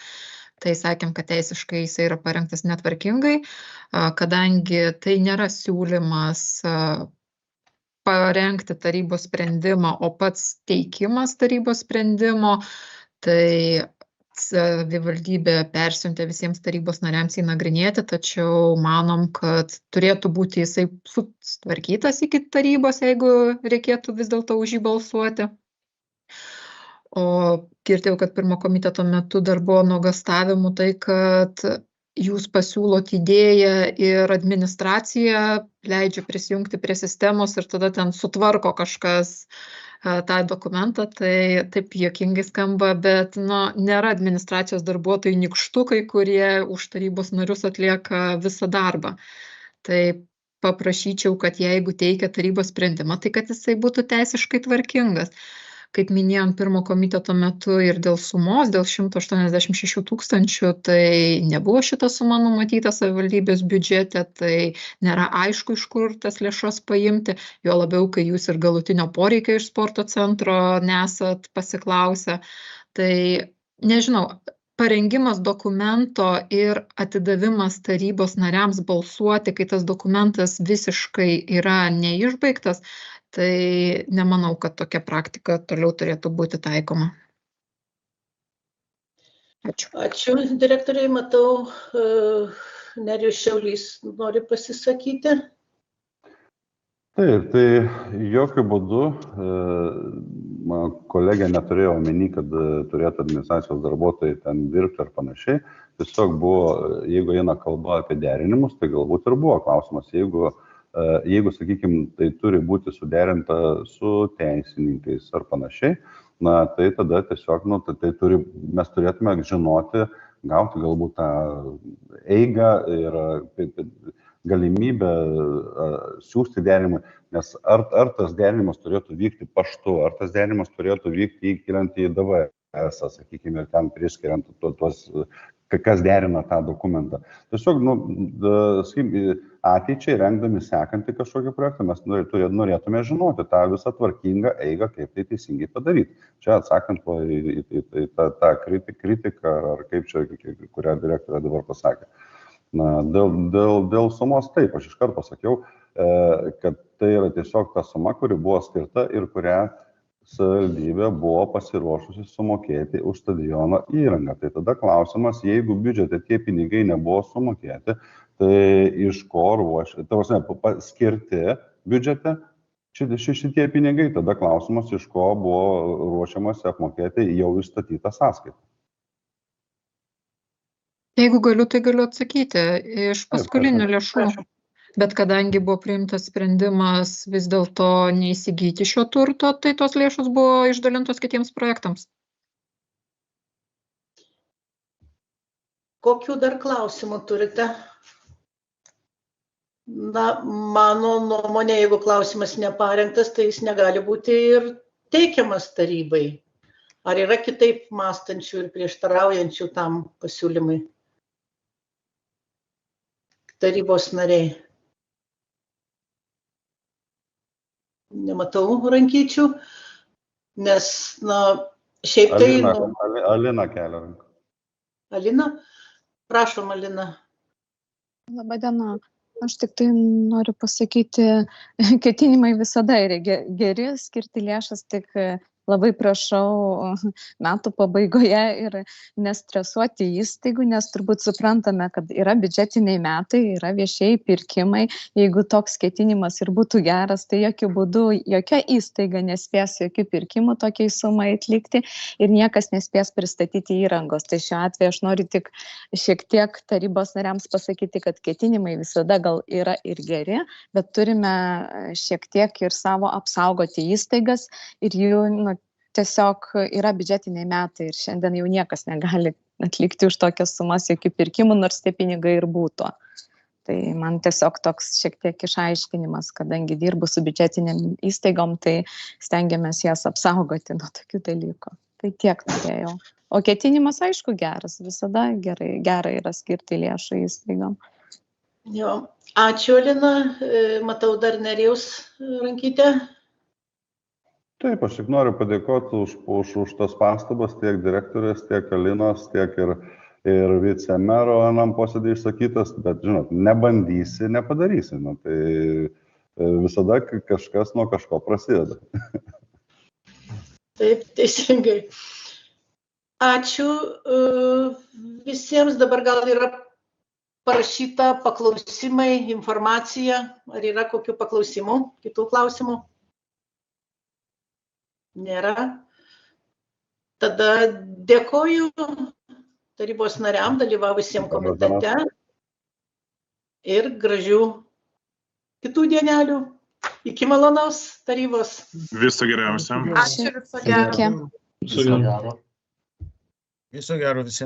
Tai sakėm, kad teisiškai jis yra parengtas netvarkingai, kadangi tai nėra siūlymas parengti tarybos sprendimą, o pats teikimas tarybos sprendimo, tai savivaldybė persiuntė visiems tarybos nariams įnagrinėti, tačiau manom, kad turėtų būti jisai sutvarkytas iki tarybos, jeigu reikėtų vis dėlto už jį balsuoti. O girdėjau, kad pirmo komiteto metu dar buvo nuogąstavimų tai, kad jūs pasiūlot idėją ir administracija leidžia prisijungti prie sistemos ir tada ten sutvarko kažkas tą dokumentą, tai taip juokingai skamba, bet nėra administracijos darbuotojų nykštukai, kurie už tarybos narius atlieka visą darbą. Tai paprašyčiau, kad jeigu teikia tarybos sprendimą, tai kad jisai būtų teisiškai tvarkingas. Kaip minėjom pirmo komiteto metu ir dėl sumos, dėl 186 000, tai nebuvo šita suma numatyta savivaldybės biudžete, tai nėra aišku, iš kur tas lėšas paimti, jo labiau, kai jūs ir galutinio poreikio iš sporto centro nesat pasiklausę. Tai nežinau, parengimas dokumento ir atidavimas tarybos nariams balsuoti, kai tas dokumentas visiškai yra neišbaigtas, tai nemanau, kad tokia praktika toliau turėtų būti taikoma. Ačiū. Ačiū, direktoriai. Matau, Nerijus Šiaulys nori pasisakyti. Taip, tai jokių būdų kolegė neturėjo omeny, kad turėtų administracijos darbuotojai ten dirbti ar panašiai. Tiesiog buvo, jeigu eina kalba apie derinimus, tai galbūt ir buvo klausimas, jeigu, sakykime, tai turi būti suderinta su teisininkais ar panašiai, tai tada tiesiog, mes turėtume žinoti, gauti galbūt tą eigą ir galimybę siūsti derinimui, nes ar tas derinimas turėtų vykti paštu, ar tas derinimas turėtų vykti įkeliant į DVS, sakykime, ir ten priskiriant tuos, kas derina tą dokumentą. Tiesiog, ateičiai rengdami sekantį kažkokį projektą, mes norėtume žinoti tą visą tvarkingą eigą, kaip tai teisingai padaryti. Čia atsakant į tą kritiką, ar kaip čia, kurią direktorė dabar pasakė. Dėl sumos taip, aš iš karto pasakiau, kad tai yra tiesiog ta suma, kuri buvo skirta ir kurią savivaldybė buvo pasiruošusi sumokėti už stadiono įrangą. Tai tada klausimas, jeigu biudžete tie pinigai nebuvo sumokėti, tai iš ko skirti biudžete šitie pinigai, tada klausimas, iš ko buvo ruošiamasi apmokėti jau išstatytą sąskaitą. Jeigu galiu, tai galiu atsakyti iš paskolinių lėšų. Bet kadangi buvo priimtas sprendimas vis dėlto neįsigyti šio turto, tai tos lėšos buvo išdalintos kitiems projektams. Kokių dar klausimų turite? Mano nuomonė, jeigu klausimas neparengtas, tai jis negali būti ir teikiamas tarybai. Ar yra kitaip mąstančių ir prieštaraujančių tam pasiūlymui? Tarybos nariai. Nematau rankyčių, nes, šiaip tai... Alina kelia ranką. Alina? Prašom, Alina. Labadiena. Aš tik tai noriu pasakyti, ketinimai visada yra geri, skirti lėšas, tik labai prašau metų pabaigoje ir nestresuoti įstaigų, nes turbūt suprantame, kad yra biudžetiniai metai, yra viešieji pirkimai. Jeigu toks ketinimas ir būtų geras, tai jokių būdų jokia įstaiga nespės jokių pirkimų tokiai sumai atlikti ir niekas nespės pristatyti įrangos. Tai šiuo atveju aš noriu tik šiek tiek tarybos nariams pasakyti, kad ketinimai visada gal yra ir geri, bet turime šiek tiek ir savo apsaugoti įstaigas ir jų tiesiog yra biudžetiniai metai ir šiandien jau niekas negali atlikti už tokias sumas jokių pirkimų, nors tie pinigai ir būtų. Tai man tiesiog toks šiek tiek išaiškinimas, kadangi dirbu su biudžetiniam įstaigom, tai stengiamės jas apsaugoti nuo tokių dalykų. Tai tiek norėjau. O ketinimas, aišku, geras, visada gera yra skirti lėšų įstaigom. Jo, ačiū, Alina. Matau dar Nerijaus rankytę. Taip, aš tik noriu padėkoti už tas pastabas tiek direktorės, tiek Alinos, tiek ir vicemero anam posėdį išsakytas, bet, žinot, nebandysi, nepadarysi. Tai visada kažkas nuo kažko prasideda. Taip, teisingai. Ačiū visiems. Dabar gal yra parašyta paklausimai, informacija. Ar yra kokių paklausimų, kitų klausimų? Nėra. Tada dėkoju tarybos nariam, dalyvavusiems komitete ir gražių kitų dienelių. Iki malonaus tarybos. Viso geriausio. Ačiū, viso gero. Viso gero. Viso gero visiems.